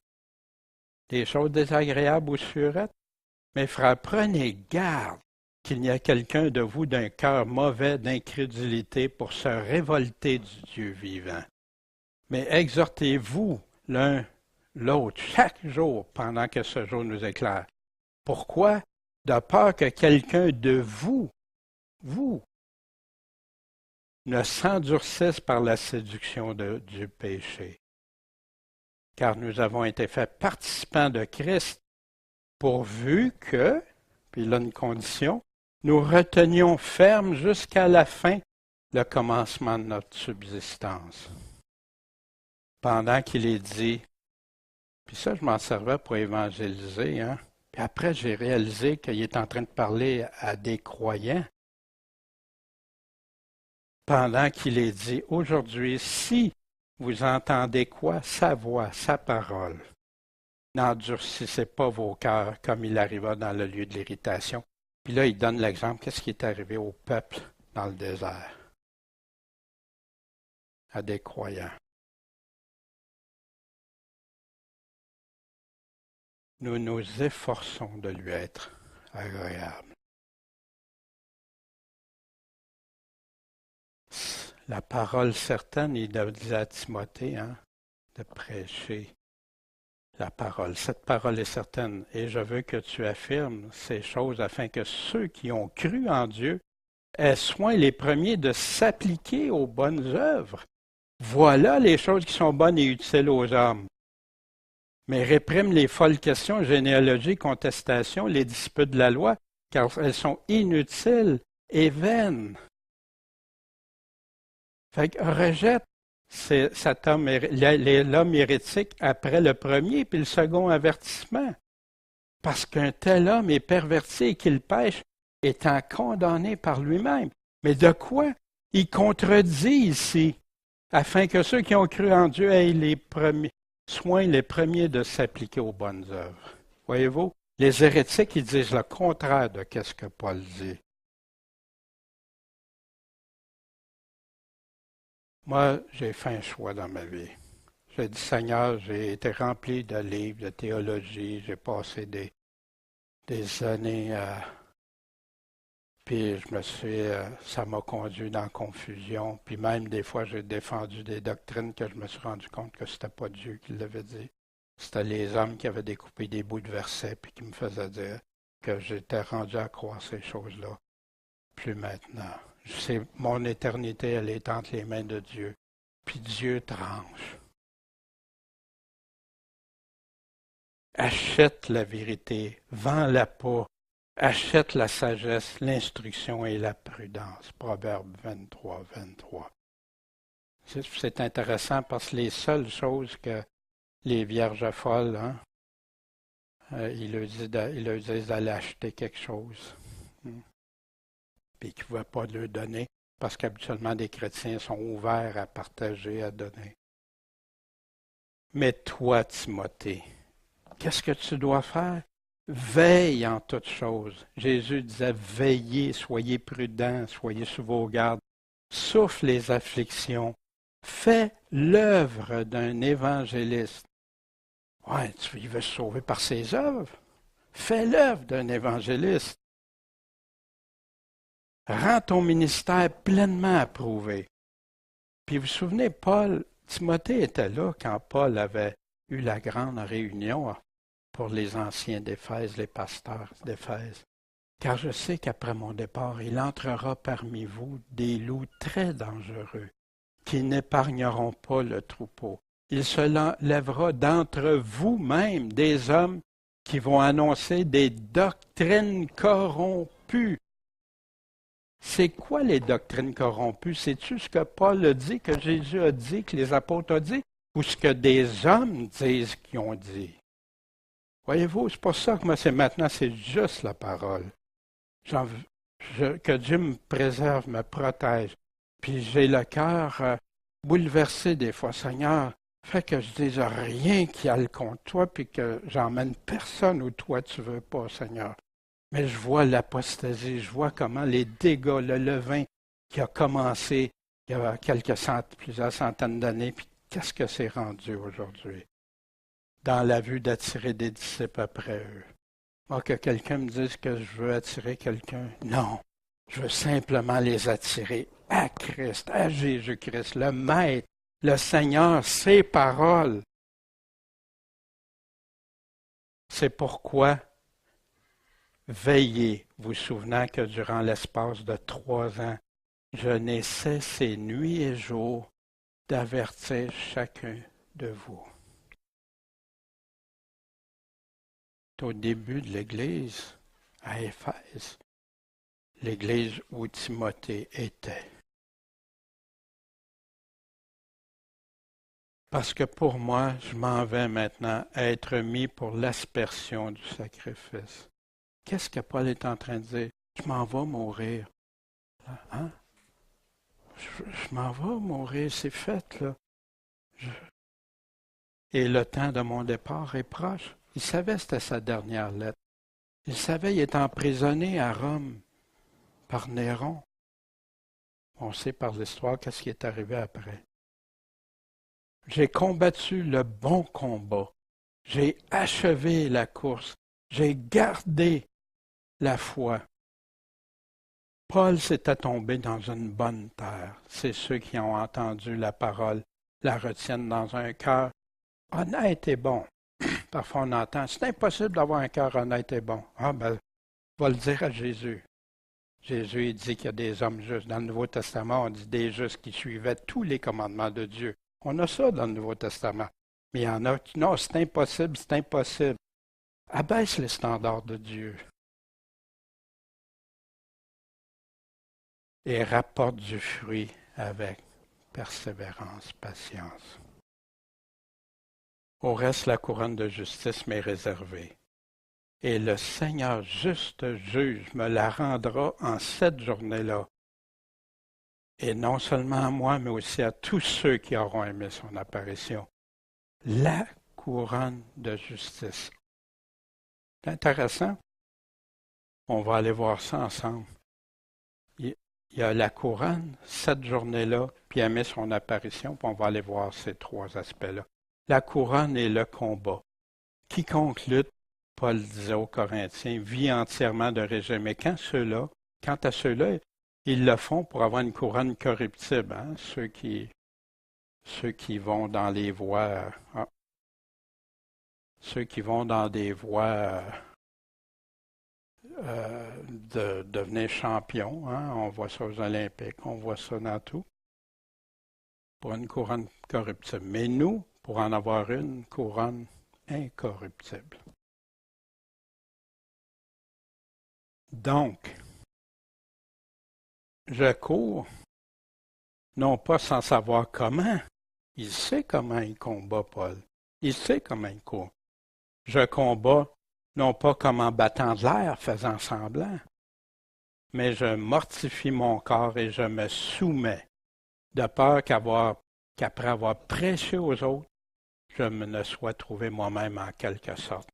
[SPEAKER 1] Des choses désagréables ou surettes? Mes frères, prenez garde qu'il n'y a quelqu'un de vous d'un cœur mauvais d'incrédulité pour se révolter du Dieu vivant. Mais exhortez-vous l'un l'autre chaque jour pendant que ce jour nous éclaire. Pourquoi? De peur que quelqu'un de vous, ne s'endurcisse par la séduction du péché. Car nous avons été faits participants de Christ, pourvu que, puis là une condition, nous retenions ferme jusqu'à la fin le commencement de notre subsistance. Pendant qu'il est dit, puis ça je m'en servais pour évangéliser, hein. Puis après j'ai réalisé qu'il est en train de parler à des croyants. Pendant qu'il est dit, aujourd'hui, si vous entendez quoi? Sa voix, sa parole. N'endurcissez pas vos cœurs comme il arriva dans le lieu de l'irritation. Puis là, il donne l'exemple, qu'est-ce qui est arrivé au peuple dans le désert? À des croyants. Nous nous efforçons de lui être agréable. La parole certaine, il disait à Timothée, hein, de prêcher la parole. Cette parole est certaine, et je veux que tu affirmes ces choses afin que ceux qui ont cru en Dieu aient soin les premiers de s'appliquer aux bonnes œuvres. Voilà les choses qui sont bonnes et utiles aux hommes. Mais réprime les folles questions, généalogies, contestations, les disputes de la loi, car elles sont inutiles et vaines. Fait que rejette l'homme hérétique après le premier puis le second avertissement. Parce qu'un tel homme est perverti et qu'il pêche, étant condamné par lui-même. Mais de quoi? Il contredit ici, afin que ceux qui ont cru en Dieu aient soient les premiers de s'appliquer aux bonnes œuvres. Voyez-vous? Les hérétiques, ils disent le contraire de ce que Paul dit. Moi, j'ai fait un choix dans ma vie. J'ai dit, Seigneur, j'ai été rempli de livres, de théologie, j'ai passé des années puis ça m'a conduit dans la confusion. Puis même des fois, j'ai défendu des doctrines que je me suis rendu compte que c'était pas Dieu qui l'avait dit. C'était les hommes qui avaient découpé des bouts de versets puis qui me faisaient dire que j'étais rendu à croire ces choses-là. Plus maintenant. Mon éternité, elle est entre les mains de Dieu. Puis Dieu tranche. Achète la vérité, vends-la pas. Achète la sagesse, l'instruction et la prudence. Proverbe 23, 23. C'est intéressant parce que les seules choses que les vierges folles, hein, ils leur disent d'aller acheter quelque chose. Puis qu'ils ne pouvaient pas leur donner parce qu'habituellement des chrétiens sont ouverts à partager, à donner. Mais toi, Timothée, qu'est-ce que tu dois faire? Veille en toutes choses. Jésus disait, veillez, soyez prudents, soyez sous vos gardes. Souffle les afflictions. Fais l'œuvre d'un évangéliste. Ouais, il veut se sauver par ses œuvres. Fais l'œuvre d'un évangéliste. Rends ton ministère pleinement approuvé. Puis vous vous souvenez, Timothée était là quand Paul avait eu la grande réunion pour les anciens d'Éphèse, les pasteurs d'Éphèse. Car je sais qu'après mon départ, il entrera parmi vous des loups très dangereux, qui n'épargneront pas le troupeau. Il se lèvera d'entre vous-même des hommes qui vont annoncer des doctrines corrompues. C'est quoi les doctrines corrompues? C'est-tu ce que Paul a dit, que Jésus a dit, que les apôtres ont dit, ou ce que des hommes disent qu'ils ont dit? Voyez-vous, c'est pas ça que moi, maintenant, c'est juste la parole. Que Dieu me préserve, me protège. Puis j'ai le cœur bouleversé des fois. Seigneur, fais que je dise rien qui aille contre toi, puis que j'emmène personne où toi tu veux pas, Seigneur. Mais je vois l'apostasie, je vois comment les dégâts, le levain qui a commencé il y a plusieurs centaines d'années, puis qu'est-ce que c'est rendu aujourd'hui? Dans la vue d'attirer des disciples après eux. Moi, que quelqu'un me dise que je veux attirer quelqu'un, non. Je veux simplement les attirer à Christ, à Jésus-Christ, le Maître, le Seigneur, ses paroles. C'est pourquoi veillez, vous souvenant que durant l'espace de 3 ans, je n'ai cessé nuit et jour d'avertir chacun de vous. Au début de l'Église, à Éphèse, l'Église où Timothée était. Parce que pour moi, je m'en vais maintenant être mis pour l'aspersion du sacrifice. Qu'est-ce que Paul est en train de dire? Je m'en vais mourir. Hein? Je m'en vais mourir, c'est fait, là. Et le temps de mon départ est proche. Il savait que c'était sa dernière lettre. Il savait qu'il était emprisonné à Rome par Néron. On sait par l'histoire qu'est-ce qui est arrivé après. J'ai combattu le bon combat. J'ai achevé la course. J'ai gardé la foi. Paul s'était tombé dans une bonne terre. C'est ceux qui ont entendu la parole, la retiennent dans un cœur honnête et bon. Parfois on entend, c'est impossible d'avoir un cœur honnête et bon. Ah ben, va le dire à Jésus. Jésus il dit qu'il y a des hommes justes. Dans le Nouveau Testament, on dit des justes qui suivaient tous les commandements de Dieu. On a ça dans le Nouveau Testament. Mais il y en a qui, non, c'est impossible, c'est impossible. Abaisse les standards de Dieu et rapporte du fruit avec persévérance, patience. Au reste, la couronne de justice m'est réservée. Et le Seigneur juste juge me la rendra en cette journée-là. Et non seulement à moi, mais aussi à tous ceux qui auront aimé son apparition. La couronne de justice. C'est intéressant. On va aller voir ça ensemble. Il y a la couronne, cette journée-là, puis aimer son apparition, puis on va aller voir ces trois aspects-là. La couronne est le combat. Quiconque lutte, Paul disait aux Corinthiens, vit entièrement de régime. Mais quant à ceux-là, ils le font pour avoir une couronne corruptible. Hein? Ceux qui vont dans les voies, ceux qui vont dans des voies de devenir champion. Hein? On voit ça aux Olympiques, on voit ça dans tout. Pour une couronne corruptible. Mais nous, pour en avoir une couronne incorruptible. Donc, je cours, non pas sans savoir comment. Il sait comment il combat, Paul. Il sait comment il court. Je combats, non pas comme en battant de l'air, faisant semblant, mais je mortifie mon corps et je me soumets, de peur qu'après avoir prêché aux autres, je me ne sois trouvé moi-même en quelque sorte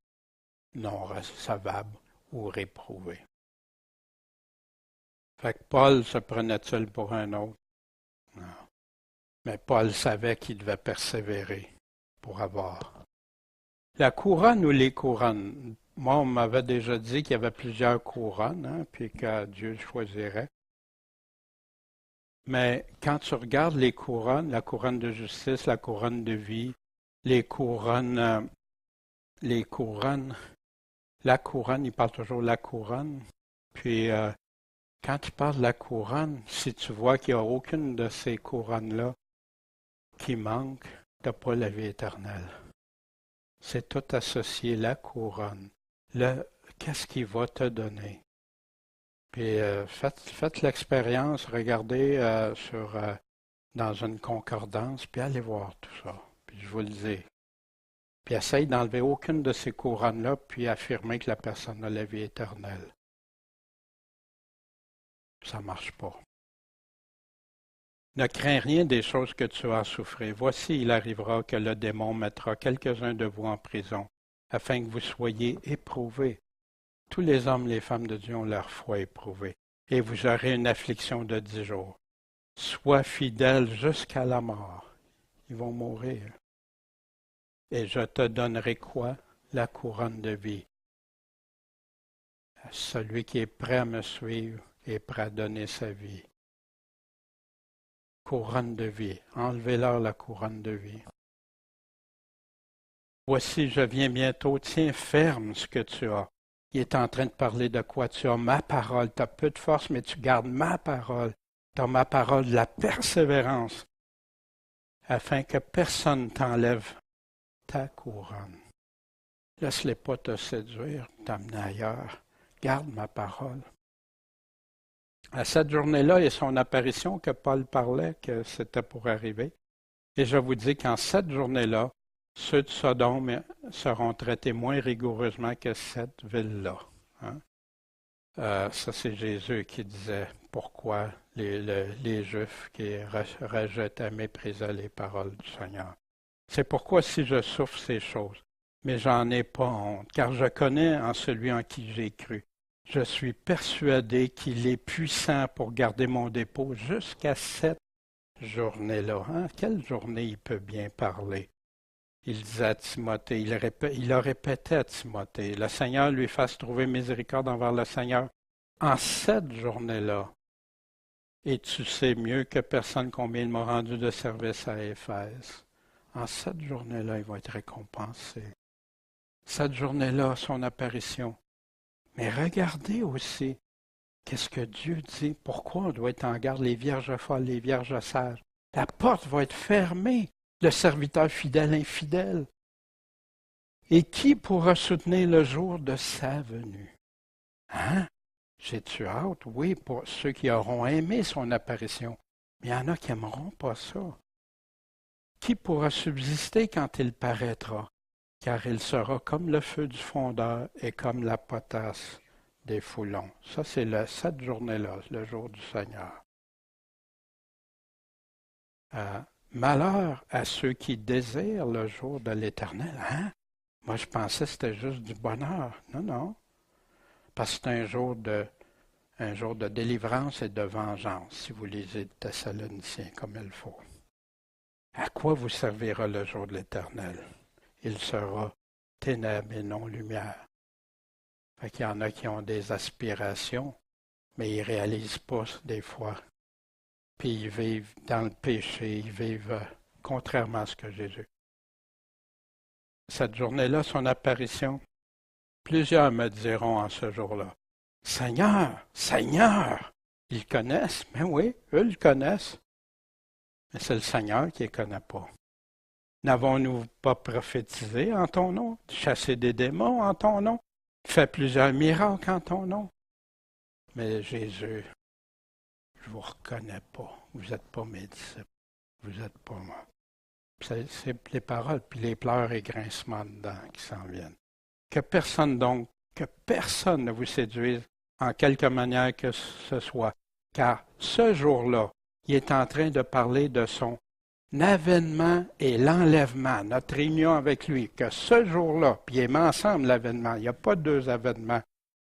[SPEAKER 1] non recevable ou réprouvé. Fait que Paul se prenait-il pour un autre? Non. Mais Paul savait qu'il devait persévérer pour avoir. La couronne ou les couronnes? Moi, on m'avait déjà dit qu'il y avait plusieurs couronnes, hein, puis que Dieu choisirait. Mais quand tu regardes les couronnes, la couronne de justice, la couronne de vie, la couronne, il parle toujours de la couronne. Puis, quand il parle de la couronne, si tu vois qu'il n'y a aucune de ces couronnes-là qui manque, tu n'as pas la vie éternelle. C'est tout associé, la couronne. Qu'est-ce qu'il va te donner? Puis faites l'expérience, regardez dans une concordance, puis allez voir tout ça. Puis je vous le dis. Puis essaye d'enlever aucune de ces couronnes-là, puis affirmer que la personne a la vie éternelle. Ça ne marche pas. Ne crains rien des choses que tu as souffert. Voici, il arrivera que le démon mettra quelques-uns de vous en prison, afin que vous soyez éprouvés. Tous les hommes et les femmes de Dieu ont leur foi éprouvée, et vous aurez une affliction de 10 jours. Sois fidèle jusqu'à la mort. Ils vont mourir. Et je te donnerai quoi? La couronne de vie. Celui qui est prêt à me suivre est prêt à donner sa vie. Couronne de vie. Enlevez-leur la couronne de vie. Voici, je viens bientôt. Tiens ferme ce que tu as. Il est en train de parler de quoi? Tu as ma parole. Tu as peu de force, mais tu gardes ma parole. Tu as ma parole de la persévérance, afin que personne t'enlève ta couronne. Laisse-les pas te séduire, t'amener ailleurs. Garde ma parole. À cette journée-là et son apparition que Paul parlait, que c'était pour arriver. Et je vous dis qu'en cette journée-là, ceux de Sodome seront traités moins rigoureusement que cette ville-là. Hein? Ça, c'est Jésus qui disait pourquoi les Juifs qui rejetaient, méprisaient les paroles du Seigneur. C'est pourquoi si je souffre ces choses, mais j'en ai pas honte, car je connais en celui en qui j'ai cru. Je suis persuadé qu'il est puissant pour garder mon dépôt jusqu'à cette journée-là. Hein? Quelle journée il peut bien parler? Il disait à Timothée, il a répété à Timothée, le Seigneur lui fasse trouver miséricorde envers le Seigneur en cette journée-là. Et tu sais mieux que personne combien il m'a rendu de service à Éphèse. En cette journée-là, il va être récompensé. Cette journée-là, son apparition. Mais regardez aussi, qu'est-ce que Dieu dit? Pourquoi on doit être en garde, les vierges folles, les vierges sages? La porte va être fermée, le serviteur fidèle, infidèle. Et qui pourra soutenir le jour de sa venue? Hein? J'ai-tu hâte? Oui, pour ceux qui auront aimé son apparition. Mais il y en a qui n'aimeront pas ça. Qui pourra subsister quand il paraîtra? Car il sera comme le feu du fondeur et comme la potasse des foulons. Ça, c'est cette journée-là, le jour du Seigneur. Malheur à ceux qui désirent le jour de l'Éternel. Hein? Moi, je pensais que c'était juste du bonheur. Non, non. Parce que c'est un jour de délivrance et de vengeance, si vous lisez Thessaloniciens comme il faut. À quoi vous servira le jour de l'Éternel? Il sera ténèbres et non lumière. Fait qu'il y en a qui ont des aspirations, mais ils ne réalisent pas des fois. Puis ils vivent dans le péché, ils vivent contrairement à ce que Jésus. Cette journée-là, son apparition, plusieurs me diront en ce jour-là, Seigneur, Seigneur, ils connaissent, mais oui, eux le connaissent. Mais c'est le Seigneur qui ne les connaît pas. N'avons-nous pas prophétisé en ton nom, chassé des démons en ton nom, fait plusieurs miracles en ton nom? Mais Jésus, je ne vous reconnais pas. Vous n'êtes pas mes disciples. Vous n'êtes pas moi. C'est les paroles, puis les pleurs et grincements dedans qui s'en viennent. Que personne donc, que personne ne vous séduise en quelque manière que ce soit. Car ce jour-là, il est en train de parler de son avènement et l'enlèvement, notre réunion avec lui, que ce jour-là, puis il met ensemble l'avènement, il n'y a pas deux avènements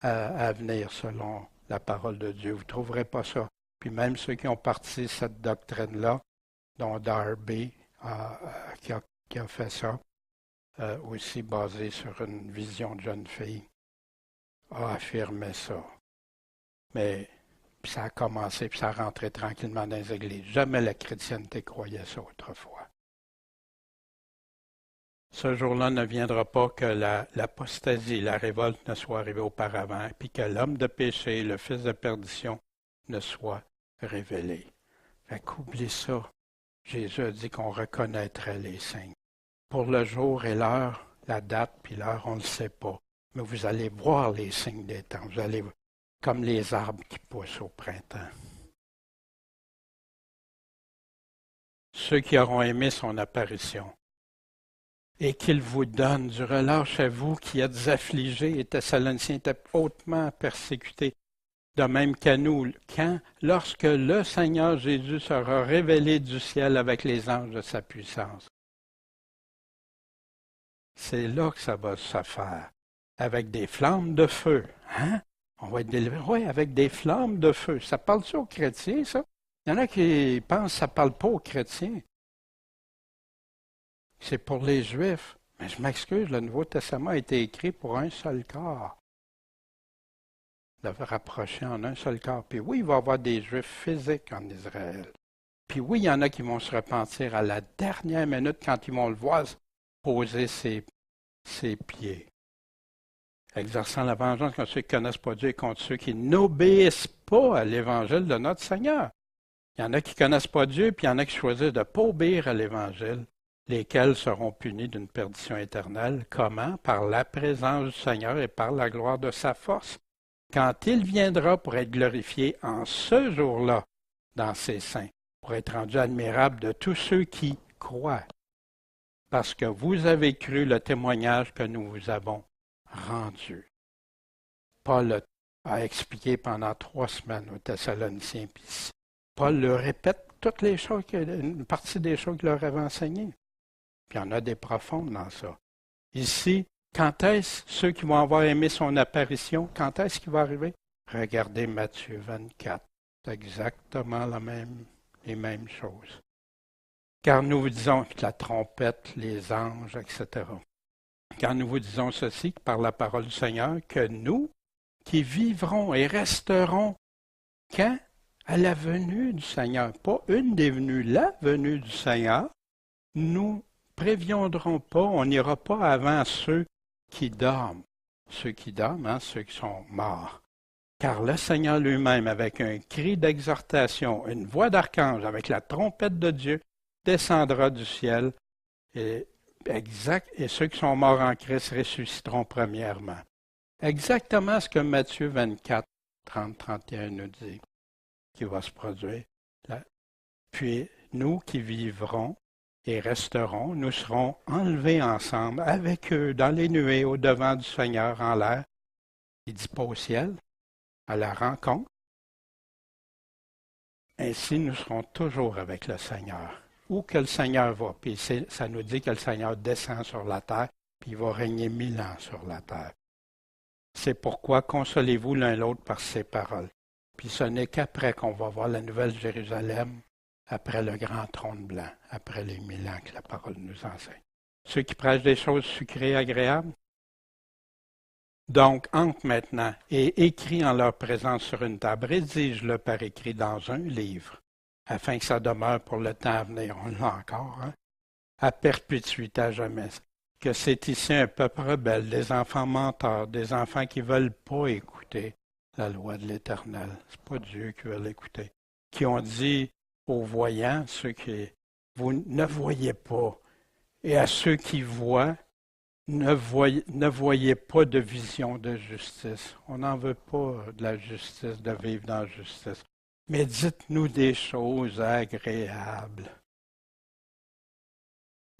[SPEAKER 1] à venir selon la parole de Dieu, vous ne trouverez pas ça. Puis même ceux qui ont parti cette doctrine-là, dont Darby qui a fait ça, aussi basé sur une vision de jeune fille, a affirmé ça. Mais puis ça a commencé, puis ça a rentré tranquillement dans les églises. Jamais la chrétienté croyait ça autrefois. Ce jour-là ne viendra pas que l'apostasie, la révolte ne soit arrivée auparavant, puis que l'homme de péché, le fils de perdition, ne soit révélé. Fait qu'oublie ça. Jésus a dit qu'on reconnaîtrait les signes. Pour le jour et l'heure, la date puis l'heure, on ne le sait pas. Mais vous allez voir les signes des temps. Vous allez comme les arbres qui poussent au printemps. Ceux qui auront aimé son apparition, et qu'il vous donne du relâche à vous qui êtes affligés, et Thessaloniciens étaient hautement persécutés, de même qu'à nous, lorsque le Seigneur Jésus sera révélé du ciel avec les anges de sa puissance. C'est là que ça va se faire, avec des flammes de feu. Hein? On va être délivré, oui, avec des flammes de feu. Ça parle-tu aux chrétiens, ça? Il y en a qui pensent que ça ne parle pas aux chrétiens. C'est pour les Juifs. Mais je m'excuse, le Nouveau Testament a été écrit pour un seul corps. De rapprocher en un seul corps. Puis oui, il va y avoir des Juifs physiques en Israël. Puis oui, il y en a qui vont se repentir à la dernière minute quand ils vont le voir poser ses pieds. Exerçant la vengeance contre ceux qui ne connaissent pas Dieu et contre ceux qui n'obéissent pas à l'Évangile de notre Seigneur. Il y en a qui ne connaissent pas Dieu, puis il y en a qui choisissent de ne pas obéir à l'Évangile, lesquels seront punis d'une perdition éternelle. Comment? Par la présence du Seigneur et par la gloire de sa force. Quand il viendra pour être glorifié en ce jour-là dans ses saints, pour être rendu admirable de tous ceux qui croient. Parce que vous avez cru le témoignage que nous vous avons rendu. Paul a expliqué pendant 3 semaines aux Thessaloniciens. Puis Paul leur répète toutes les choses, une partie des choses qu'il leur avait enseignées. Puis il y en a des profondes dans ça. Ici, quand est-ce ceux qui vont avoir aimé son apparition, quand est-ce qu'il va arriver? Regardez Matthieu 24. C'est exactement les mêmes choses. Car nous vous disons que la trompette, les anges, etc. Car nous vous disons ceci par la parole du Seigneur, que nous, qui vivrons et resterons, quand? à la venue du Seigneur, pas une des venues, la venue du Seigneur, nous préviendrons pas, on n'ira pas avant ceux qui dorment. Ceux qui dorment, hein, ceux qui sont morts. Car le Seigneur lui-même, avec un cri d'exhortation, une voix d'archange, avec la trompette de Dieu, descendra du ciel, et ceux qui sont morts en Christ ressusciteront premièrement. Exactement ce que Matthieu 24, 30, 31 nous dit, qui va se produire. Puis nous qui vivrons et resterons, nous serons enlevés ensemble avec eux dans les nuées au devant du Seigneur en l'air. Il ne dit pas au ciel, à la rencontre. Ainsi, nous serons toujours avec le Seigneur. Où que le Seigneur va, puis ça nous dit que le Seigneur descend sur la terre, puis il va régner 1000 ans sur la terre. C'est pourquoi consolez-vous l'un l'autre par ces paroles. Puis ce n'est qu'après qu'on va voir la nouvelle Jérusalem, après le grand trône blanc, après les 1000 ans que la parole nous enseigne. Ceux qui prêchent des choses sucrées et agréables, donc, entre maintenant et écrit en leur présence sur une table, rédige-le par écrit dans un livre, afin que ça demeure pour le temps à venir. On l'a encore, hein? À perpétuité à jamais. Que c'est ici un peuple rebelle, des enfants menteurs, des enfants qui ne veulent pas écouter la loi de l'Éternel. Ce n'est pas Dieu qui veut l'écouter. Qui ont dit aux voyants, ceux qui vous ne voyez pas, et à ceux qui voient, ne voyez pas de vision de justice. On n'en veut pas de la justice, de vivre dans la justice. Mais dites-nous des choses agréables.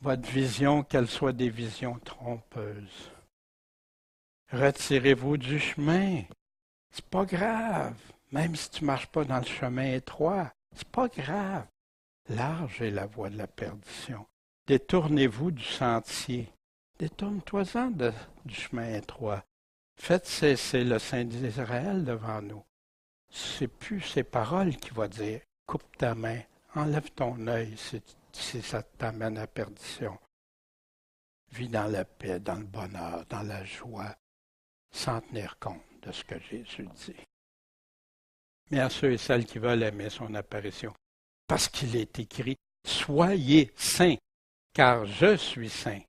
[SPEAKER 1] Votre vision, qu'elle soit des visions trompeuses. Retirez-vous du chemin. C'est pas grave. Même si tu ne marches pas dans le chemin étroit, c'est pas grave. Large est la voie de la perdition. Détournez-vous du sentier. Détourne-toi-en du chemin étroit. Faites cesser le Saint d'Israël devant nous. C'est plus ces paroles qui vont dire « Coupe ta main, enlève ton œil si ça t'amène à perdition. » Vis dans la paix, dans le bonheur, dans la joie, sans tenir compte de ce que Jésus dit. Mais à ceux et celles qui veulent aimer son apparition, parce qu'il est écrit « Soyez saints, car je suis saint. »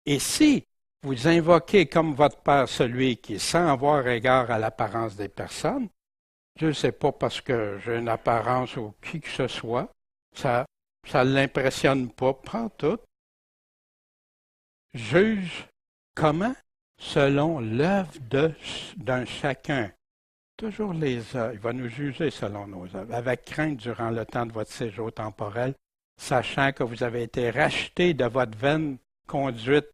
[SPEAKER 1] Et si vous invoquez comme votre Père celui qui est sans avoir égard à l'apparence des personnes, je ne sais pas parce que j'ai une apparence ou qui que ce soit, ça ne l'impressionne pas, prends tout. Juge comment? Selon l'œuvre d'un chacun. Toujours les œuvres. Il va nous juger selon nos œuvres, avec crainte durant le temps de votre séjour temporel, sachant que vous avez été rachetés de votre vaine conduite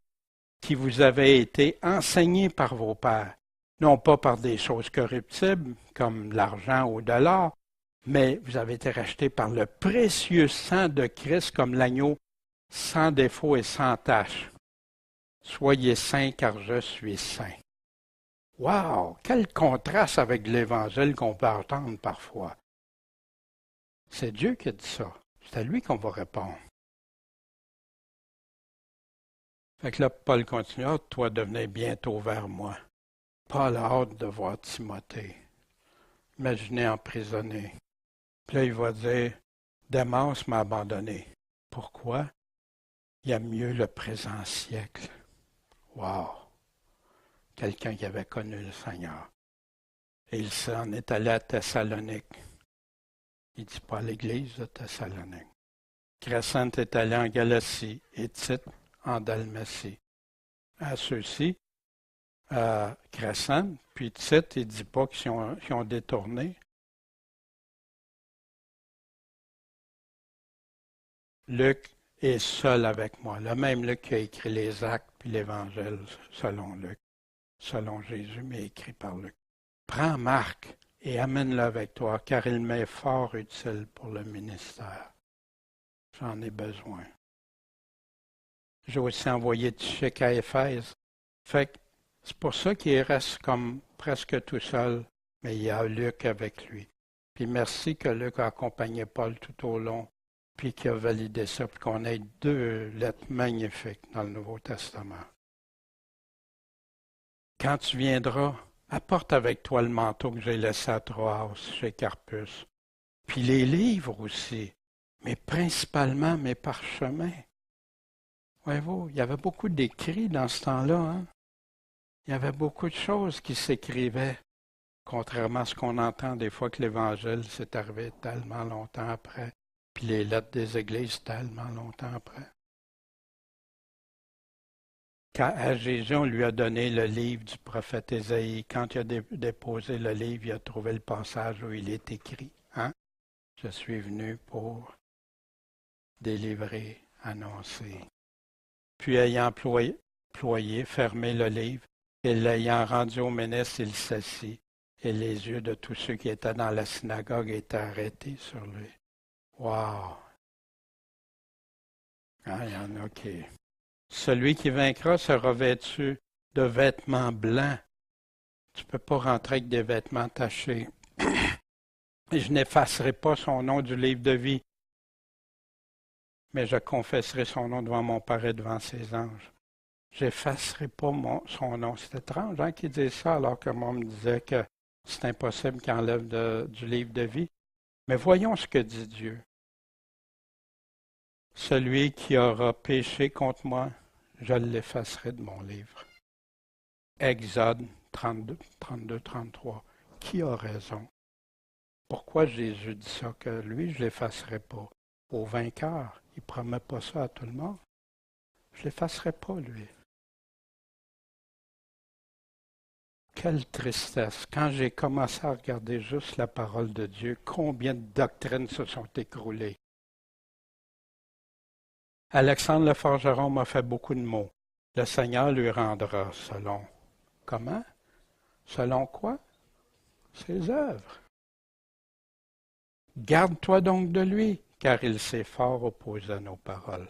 [SPEAKER 1] qui vous avait été enseignée par vos pères, non pas par des choses corruptibles comme l'argent ou de l'or, mais vous avez été rachetés par le précieux sang de Christ comme l'agneau sans défaut et sans tache. Soyez saints car je suis saint. Wow! Quel contraste avec l'Évangile qu'on peut entendre parfois. C'est Dieu qui a dit ça. C'est à lui qu'on va répondre. Fait que là, Paul continue, « Toi, devenez bientôt vers moi. » Paul a hâte de voir Timothée. Imaginez emprisonné. Puis là, il va dire, « Démas m'a abandonné. » Pourquoi? Il y a mieux le présent siècle. Wow! Quelqu'un qui avait connu le Seigneur. Et il s'en est allé à Thessalonique. Il ne dit pas à l'église de Thessalonique. Crescente est allé en Galatie et Tite en Dalmatie. À ceux-ci, Crescente, puis Tite, il ne dit pas qu'ils ont détourné. Luc est seul avec moi. Le même Luc qui a écrit les Actes puis l'Évangile selon Luc, selon Jésus, mais écrit par Luc. Prends Marc et amène-le avec toi, car il m'est fort utile pour le ministère. J'en ai besoin. J'ai aussi envoyé Tychik à Éphèse. Fait que c'est pour ça qu'il reste comme presque tout seul, mais il y a Luc avec lui. Puis merci que Luc a accompagné Paul tout au long, puis qu'il a validé ça, puis qu'on ait 2 lettres magnifiques dans le Nouveau Testament. Quand tu viendras, apporte avec toi le manteau que j'ai laissé à Troas chez Carpus. Puis les livres aussi, mais principalement mes parchemins. Voyez-vous, il y avait beaucoup d'écrits dans ce temps-là. Hein? Il y avait beaucoup de choses qui s'écrivaient, contrairement à ce qu'on entend des fois que l'Évangile s'est arrivé tellement longtemps après, puis les lettres des églises tellement longtemps après. Quand à Jésus, on lui a donné le livre du prophète Ésaïe, quand il a déposé le livre, il a trouvé le passage où il est écrit. Hein? Je suis venu pour délivrer, annoncer. Puis ayant ployé, fermé le livre, et l'ayant rendu au ministre, il s'assit, et les yeux de tous ceux qui étaient dans la synagogue étaient arrêtés sur lui. Wow! Ah, il y en a qui... Celui qui vaincra sera vêtu de vêtements blancs. Tu ne peux pas rentrer avec des vêtements tachés. Et je n'effacerai pas son nom du livre de vie, mais je confesserai son nom devant mon Père et devant ses anges. J'effacerai pas son nom. C'est étrange hein, qu'il dise ça, alors que moi me disait que c'est impossible qu'il enlève du livre de vie. Mais voyons ce que dit Dieu. Celui qui aura péché contre moi, je l'effacerai de mon livre. Exode 32, 33. Qui a raison? Pourquoi Jésus dit ça? Que lui, je ne l'effacerai pas. Au vainqueur, il ne promet pas ça à tout le monde. Je ne l'effacerai pas, lui. Quelle tristesse. Quand j'ai commencé à regarder juste la parole de Dieu, combien de doctrines se sont écroulées. Alexandre le forgeron m'a fait beaucoup de mots. Le Seigneur lui rendra selon. Comment? Selon quoi? Ses œuvres. Garde-toi donc de lui, car il s'est fort opposé à nos paroles.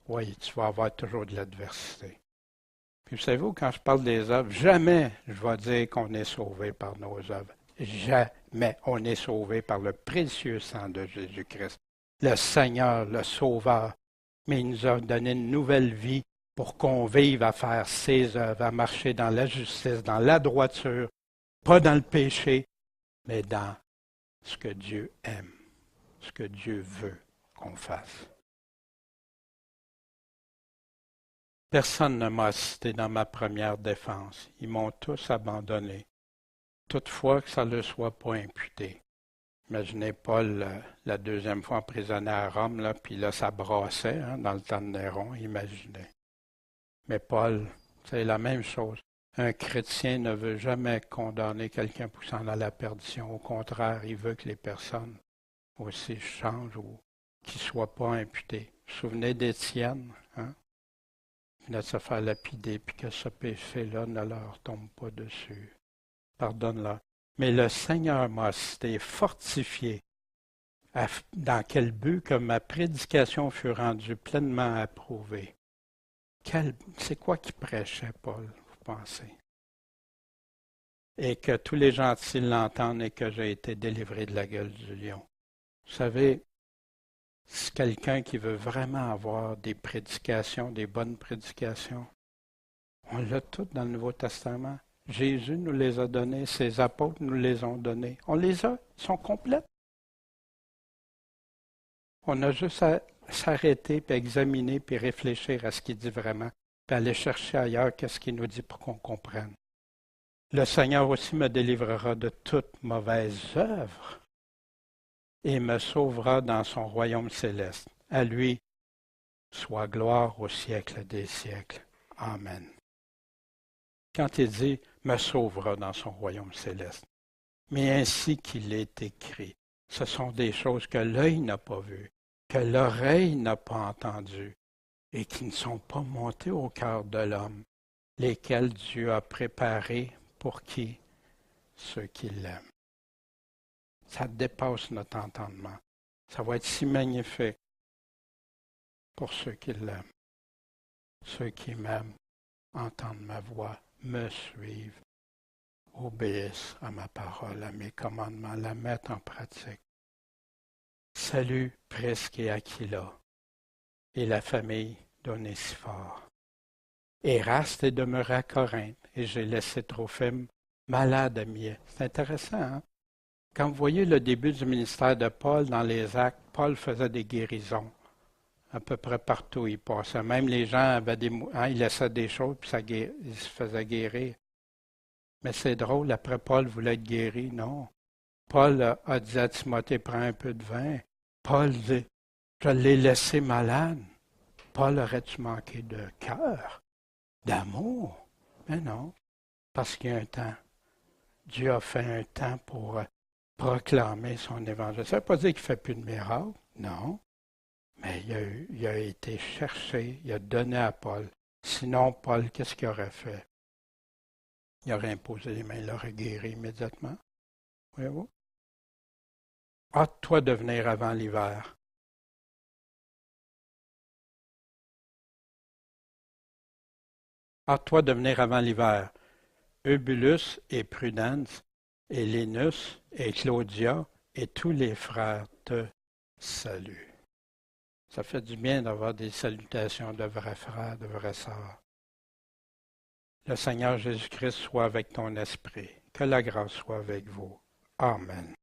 [SPEAKER 1] Oui, tu vas avoir toujours de l'adversité. Puis vous savez, quand je parle des œuvres, jamais je vais dire qu'on est sauvé par nos œuvres. Jamais on est sauvé par le précieux sang de Jésus-Christ. Le Seigneur, le Sauveur, mais il nous a donné une nouvelle vie pour qu'on vive à faire ses œuvres, à marcher dans la justice, dans la droiture, pas dans le péché, mais dans ce que Dieu aime, ce que Dieu veut qu'on fasse. Personne ne m'a assisté dans ma première défense. Ils m'ont tous abandonné. Toutefois que ça ne le soit pas imputé. Imaginez Paul la deuxième fois emprisonné à Rome, là, puis là, ça brassait hein, dans le temps de Néron, imaginez. Mais Paul, c'est la même chose. Un chrétien ne veut jamais condamner quelqu'un poussant dans la perdition. Au contraire, il veut que les personnes aussi changent ou qu'ils ne soient pas imputés. Vous vous souvenez d'Étienne, hein? Il venait de se faire lapider, puis que ce péché-là ne leur tombe pas dessus. Pardonne-leur. Mais le Seigneur m'a assisté, fortifié. Dans quel but que ma prédication fut rendue pleinement approuvée. C'est quoi qui prêchait, Paul, vous pensez? Et que tous les gentils l'entendent et que j'ai été délivré de la gueule du lion. Vous savez, c'est quelqu'un qui veut vraiment avoir des prédications, des bonnes prédications. On l'a tout dans le Nouveau Testament. Jésus nous les a donnés, ses apôtres nous les ont donnés. On les a, ils sont complètes. On a juste à s'arrêter, puis examiner, puis réfléchir à ce qu'il dit vraiment, puis aller chercher ailleurs qu'est-ce qu'il nous dit pour qu'on comprenne. Le Seigneur aussi me délivrera de toute mauvaise œuvre et me sauvera dans son royaume céleste. À lui soit gloire au siècle des siècles. Amen. Quand il dit « me sauvera dans son royaume céleste », mais ainsi qu'il est écrit, ce sont des choses que l'œil n'a pas vues, que l'oreille n'a pas entendues et qui ne sont pas montées au cœur de l'homme, lesquelles Dieu a préparées pour qui? Ceux qui l'aiment. Ça dépasse notre entendement. Ça va être si magnifique pour ceux qui l'aiment. Ceux qui m'aiment entendent ma voix, me suivent, obéissent à ma parole, à mes commandements, la mettent en pratique. Salut Prisque et Aquila et la famille d'Onésiphore. Éraste est demeuré à Corinthe et j'ai laissé Trophime malade à Milet. C'est intéressant, hein? Quand vous voyez le début du ministère de Paul dans les Actes, Paul faisait des guérisons à peu près partout où il passait. Même les gens avaient il laissait des choses, puis il se faisait guérir. Mais c'est drôle, après Paul voulait être guéri, non. Paul a dit à Timothée, prends un peu de vin. Paul dit, je l'ai laissé malade. Paul aurait-tu manqué de cœur, d'amour? Mais non, parce qu'il y a un temps. Dieu a fait un temps pour proclamer son évangile. Ça ne veut pas dire qu'il ne fait plus de miracles, non. Mais il a été cherché, il a donné à Paul. Sinon, Paul, qu'est-ce qu'il aurait fait? Il aurait imposé les mains, il l'aurait guéri immédiatement. Voyez-vous? Hâte-toi de venir avant l'hiver. Hâte-toi de venir avant l'hiver. Eubulus et Prudence et Linus et Claudia et tous les frères te saluent. Ça fait du bien d'avoir des salutations de vrais frères, de vraies sœurs. Le Seigneur Jésus-Christ soit avec ton esprit. Que la grâce soit avec vous. Amen.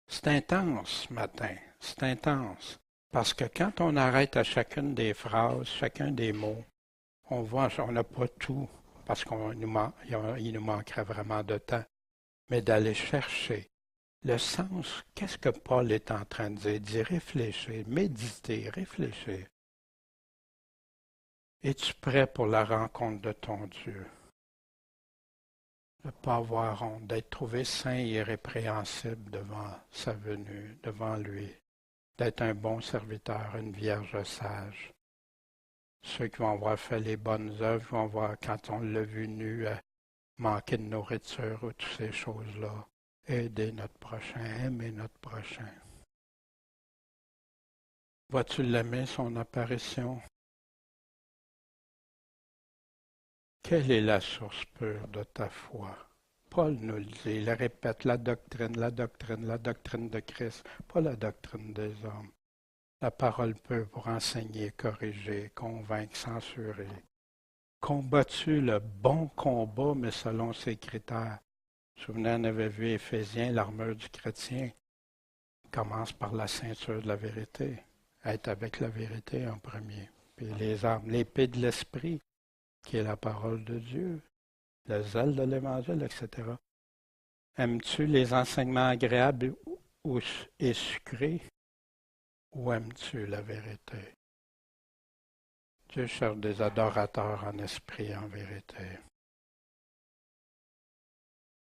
[SPEAKER 1] C'est intense ce matin, c'est intense. Parce que quand on arrête à chacune des phrases, chacun des mots, on voit, on n'a pas tout, parce qu'il nous manquerait vraiment de temps, mais d'aller chercher le sens. Qu'est-ce que Paul est en train de dire? D'y réfléchir, méditer, réfléchir. Es-tu prêt pour la rencontre de ton Dieu? De ne pas avoir honte, d'être trouvé saint et irrépréhensible devant sa venue, devant lui, d'être un bon serviteur, une vierge sage. Ceux qui vont avoir fait les bonnes œuvres vont voir quand on l'a vu nu, manquer de nourriture ou toutes ces choses-là. Aider notre prochain, aimer notre prochain. Vas-tu l'aimer, son apparition? Quelle est la source pure de ta foi? Paul nous le dit, il répète la doctrine, la doctrine, la doctrine de Christ, pas la doctrine des hommes. La parole pure pour enseigner, corriger, convaincre, censurer. Combattu le bon combat, mais selon ses critères. Vous vous souvenez, on avait vu Éphésiens, l'armure du chrétien commence par la ceinture de la vérité, être avec la vérité en premier. Puis les armes, l'épée de l'esprit, qui est la parole de Dieu, le zèle de l'Évangile, etc. Aimes-tu les enseignements agréables et sucrés ou aimes-tu la vérité? Dieu cherche des adorateurs en esprit et en vérité.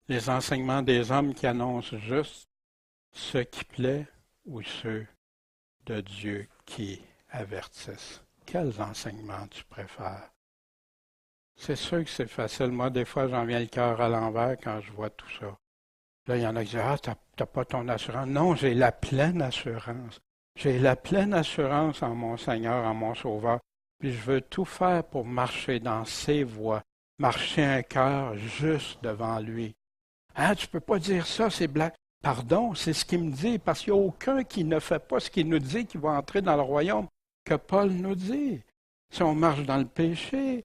[SPEAKER 1] Les enseignements des hommes qui annoncent juste ce qui plaît ou ceux de Dieu qui avertissent. Quels enseignements tu préfères? C'est sûr que c'est facile. Moi, des fois, j'en viens le cœur à l'envers quand je vois tout ça. Là, il y en a qui disent, ah, t'as pas ton assurance. Non, j'ai la pleine assurance. J'ai la pleine assurance en mon Seigneur, en mon Sauveur. Puis je veux tout faire pour marcher dans ses voies, marcher un cœur juste devant lui. Hein, tu peux pas dire ça, c'est blague. Pardon, c'est ce qu'il me dit, parce qu'il n'y a aucun qui ne fait pas ce qu'il nous dit qui va entrer dans le royaume que Paul nous dit. Si on marche dans le péché,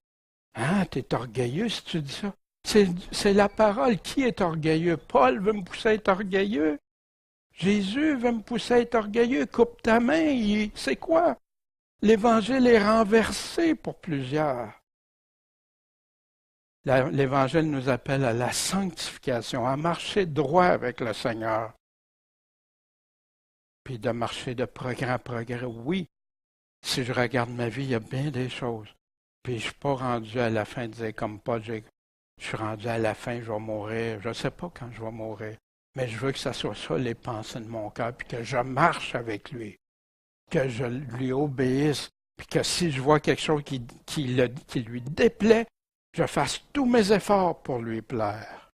[SPEAKER 1] hein, t'es orgueilleux si tu dis ça. C'est la parole. Qui est orgueilleux? Paul veut me pousser à être orgueilleux. Jésus veut me pousser à être orgueilleux. Coupe ta main. C'est quoi? L'Évangile est renversé pour plusieurs. L'Évangile nous appelle à la sanctification, à marcher droit avec le Seigneur. Puis de marcher de progrès en progrès. Oui, si je regarde ma vie, il y a bien des choses. Puis je ne suis pas rendu à la fin de dire comme Paul, je suis rendu à la fin, je vais mourir. Je ne sais pas quand je vais mourir. Mais je veux que ce soit ça les pensées de mon cœur, puis que je marche avec lui, que je lui obéisse, puis que si je vois quelque chose qui lui déplaît, je fasse tous mes efforts pour lui plaire.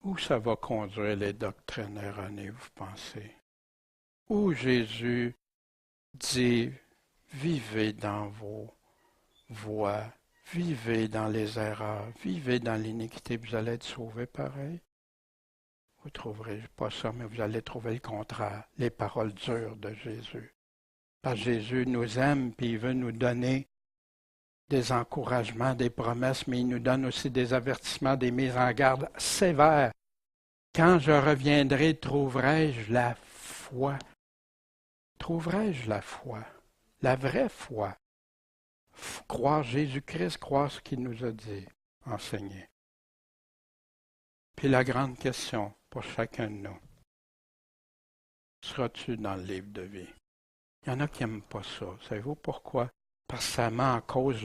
[SPEAKER 1] Où ça va conduire les doctrines erronées, vous pensez? Où Jésus dit, vivez dans vos voies, vivez dans les erreurs, vivez dans l'iniquité, vous allez être sauvés pareil. Vous ne trouverez pas ça, mais vous allez trouver le contraire, les paroles dures de Jésus. Parce que Jésus nous aime, puis il veut nous donner des encouragements, des promesses, mais il nous donne aussi des avertissements, des mises en garde sévères. Quand je reviendrai, trouverai-je la foi? Trouverai-je la foi? La vraie foi? Croire Jésus-Christ, croire ce qu'il nous a dit, enseigné. Puis la grande question pour chacun de nous, seras-tu dans le livre de vie? Il y en a qui n'aiment pas ça. Savez-vous pourquoi? Parce que ça met en cause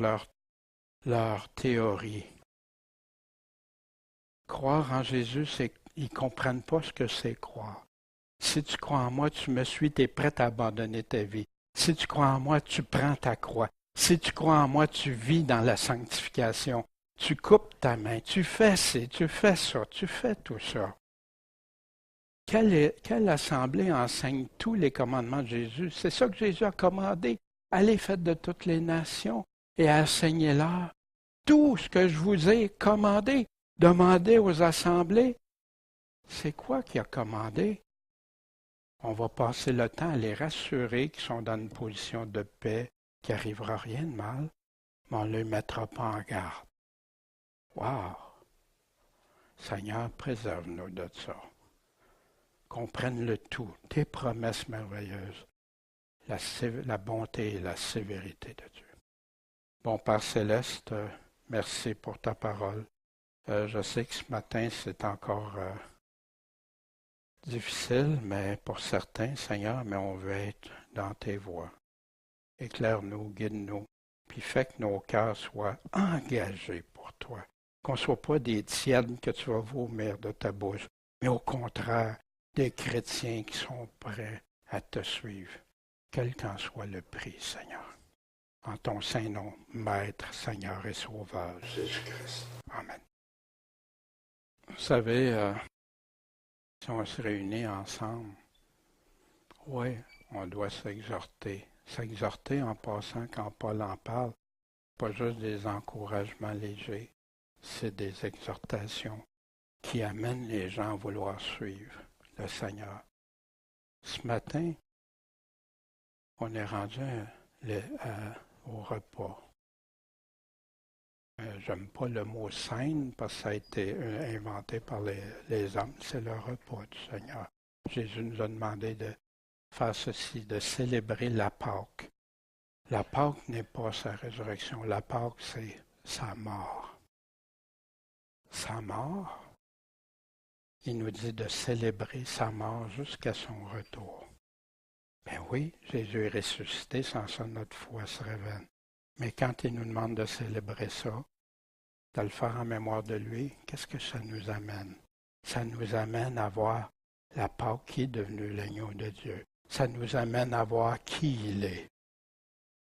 [SPEAKER 1] leur théorie. Croire en Jésus, c'est qu'ils ne comprennent pas ce que c'est croire. Si tu crois en moi, tu me suis, tu es prêt à abandonner ta vie. Si tu crois en moi, tu prends ta croix. Si tu crois en moi, tu vis dans la sanctification. Tu coupes ta main, tu fais ci, tu fais ça, tu fais tout ça. Quelle assemblée enseigne tous les commandements de Jésus? C'est ça que Jésus a commandé. Allez, faites de toutes les nations et enseignez-leur tout ce que je vous ai commandé. Demandez aux assemblées. C'est quoi qu'il a commandé? On va passer le temps à les rassurer qu'ils sont dans une position de paix, qu'il n'arrivera rien de mal, mais on ne les mettra pas en garde. Wow! Seigneur, préserve-nous de ça. Qu'on prenne le tout, tes promesses merveilleuses, la bonté et la sévérité de Dieu. Bon Père Céleste, merci pour ta parole. Je sais que ce matin, c'est encore difficile, mais pour certains, Seigneur, mais on veut être dans tes voies. Éclaire-nous, guide-nous, puis fais que nos cœurs soient engagés pour toi. Qu'on ne soit pas des tièdes que tu vas vomir de ta bouche, mais au contraire, des chrétiens qui sont prêts à te suivre, quel qu'en soit le prix, Seigneur. En ton saint nom, Maître, Seigneur et Sauveur, Jésus-Christ. Amen. Vous savez, si on se réunit ensemble, oui, on doit s'exhorter. S'exhorter en passant quand Paul en parle, pas juste des encouragements légers, c'est des exhortations qui amènent les gens à vouloir suivre le Seigneur. Ce matin, on est rendu au repas. J'aime pas le mot scène parce que ça a été inventé par les hommes. C'est le repas du Seigneur. Jésus nous a demandé de faire ceci, de célébrer la Pâque. La Pâque n'est pas sa résurrection. La Pâque, c'est sa mort. Sa mort, il nous dit de célébrer sa mort jusqu'à son retour. Ben oui, Jésus est ressuscité, sans ça notre foi se révèle. Mais quand il nous demande de célébrer ça, de le faire en mémoire de lui, qu'est-ce que ça nous amène? Ça nous amène à voir la Pâque qui est devenue l'agneau de Dieu. Ça nous amène à voir qui il est.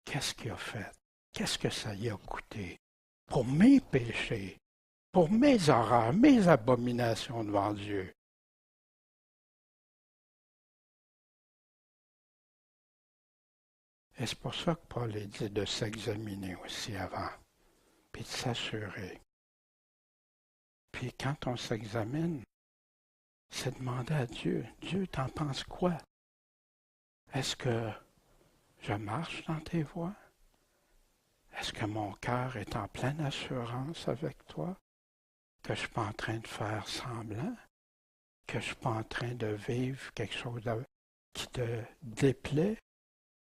[SPEAKER 1] Qu'est-ce qu'il a fait? Qu'est-ce que ça y a coûté? Pour mes péchés, pour mes horreurs, mes abominations devant Dieu. Et c'est pour ça que Paul est dit de s'examiner aussi avant, puis de s'assurer. Puis quand on s'examine, c'est demander à Dieu, Dieu, t'en penses quoi? Est-ce que je marche dans tes voies? Est-ce que mon cœur est en pleine assurance avec toi? Que je ne suis pas en train de faire semblant? Que je ne suis pas en train de vivre quelque chose qui te déplaît?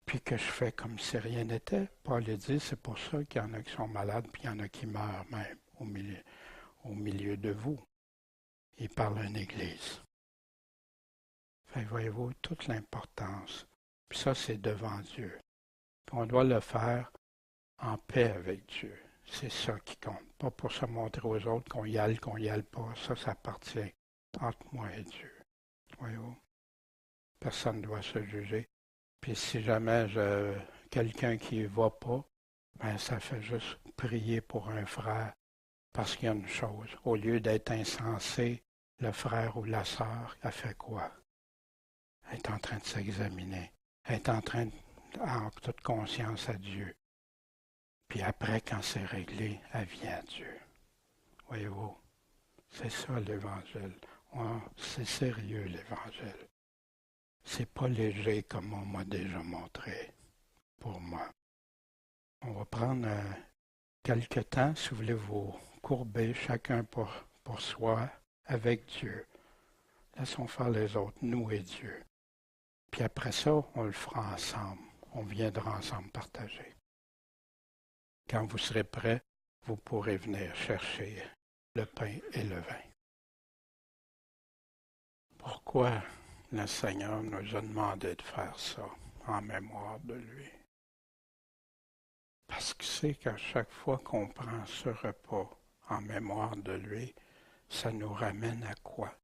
[SPEAKER 1] Puis que je fais comme si rien n'était? Paul dit, c'est pour ça qu'il y en a qui sont malades, puis il y en a qui meurent même au milieu de vous. Il parle à une église. Fait, voyez-vous, toute l'importance. Puis ça, c'est devant Dieu. Puis on doit le faire en paix avec Dieu. C'est ça qui compte. Pas pour se montrer aux autres qu'on y aille pas. Ça appartient entre moi et Dieu. Voyez-vous? Personne ne doit se juger. Puis si jamais quelqu'un qui ne va pas, ben ça fait juste prier pour un frère parce qu'il y a une chose. Au lieu d'être insensé, le frère ou la sœur, elle fait quoi? Elle est en train de s'examiner. Elle est en train en toute conscience à Dieu. Puis après, quand c'est réglé, elle vient à Dieu. Voyez-vous, c'est ça l'Évangile. C'est sérieux l'Évangile. C'est pas léger comme on m'a déjà montré pour moi. On va prendre quelque temps, si vous voulez vous courber chacun pour soi avec Dieu. Laissons faire les autres, nous et Dieu. Puis après ça, on le fera ensemble. On viendra ensemble partager. Quand vous serez prêts, vous pourrez venir chercher le pain et le vin. Pourquoi le Seigneur nous a demandé de faire ça en mémoire de lui? Parce que c'est qu'à chaque fois qu'on prend ce repas en mémoire de lui, ça nous ramène à quoi?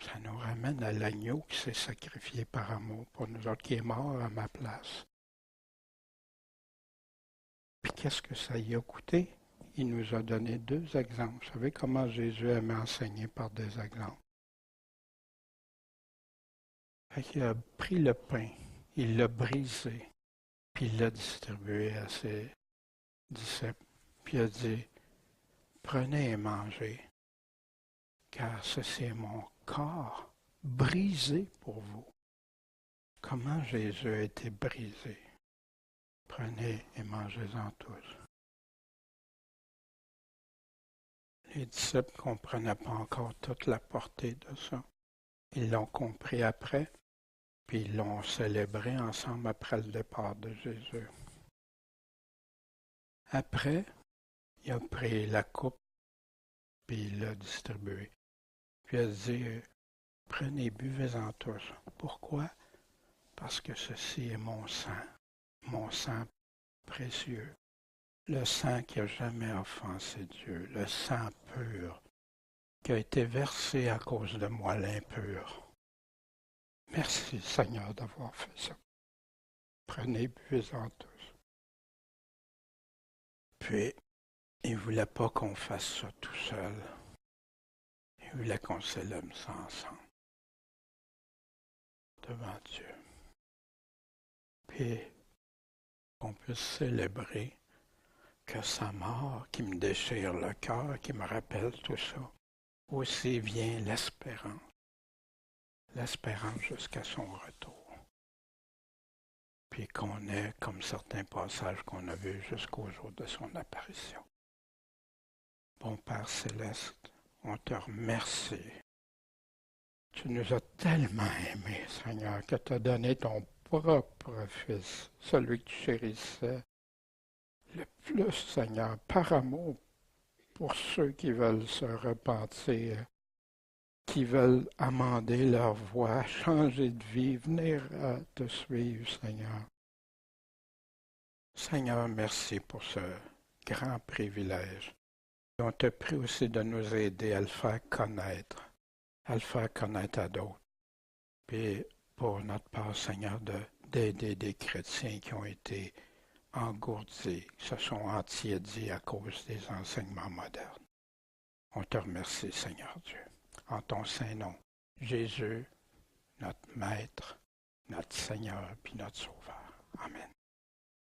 [SPEAKER 1] Ça nous ramène à l'agneau qui s'est sacrifié par amour pour nous autres, qui est mort à ma place. Puis qu'est-ce que ça y a coûté? Il nous a donné 2 exemples. Vous savez comment Jésus aimait enseigner par des exemples? Il a pris le pain, il l'a brisé, puis il l'a distribué à ses disciples. Puis il a dit, prenez et mangez, car ceci est mon corps brisé pour vous. Comment Jésus a été brisé? Prenez et mangez-en tous. Les disciples ne comprenaient pas encore toute la portée de ça. Ils l'ont compris après, puis ils l'ont célébré ensemble après le départ de Jésus. Après, il a pris la coupe, puis il l'a distribuée. Puis il a dit, prenez, buvez-en tous. Pourquoi? Parce que ceci est mon sang précieux. Le sang qui n'a jamais offensé Dieu, le sang pur, qui a été versé à cause de moi l'impur. Merci Seigneur d'avoir fait ça. Prenez, buvez-en tous. Puis, il ne voulait pas qu'on fasse ça tout seul. Il voulait qu'on célèbre ça ensemble, devant Dieu. Puis, qu'on puisse célébrer que sa mort, qui me déchire le cœur, qui me rappelle tout ça, aussi vient l'espérance. L'espérance jusqu'à son retour. Puis qu'on ait, comme certains passages qu'on a vus jusqu'au jour de son apparition. Bon Père Céleste, on te remercie. Tu nous as tellement aimés, Seigneur, que tu as donné ton propre Fils, celui que tu chérissais le plus, Seigneur, par amour pour ceux qui veulent se repentir, qui veulent amender leur voie, changer de vie, venir à te suivre, Seigneur. Seigneur, merci pour ce grand privilège. Et on te prie aussi de nous aider à le faire connaître à d'autres. Puis pour notre part, Seigneur, d'aider des chrétiens qui ont été engourdis, qui se sont entiédis à cause des enseignements modernes. On te remercie, Seigneur Dieu. En ton saint nom, Jésus, notre Maître, notre Seigneur, puis notre Sauveur. Amen.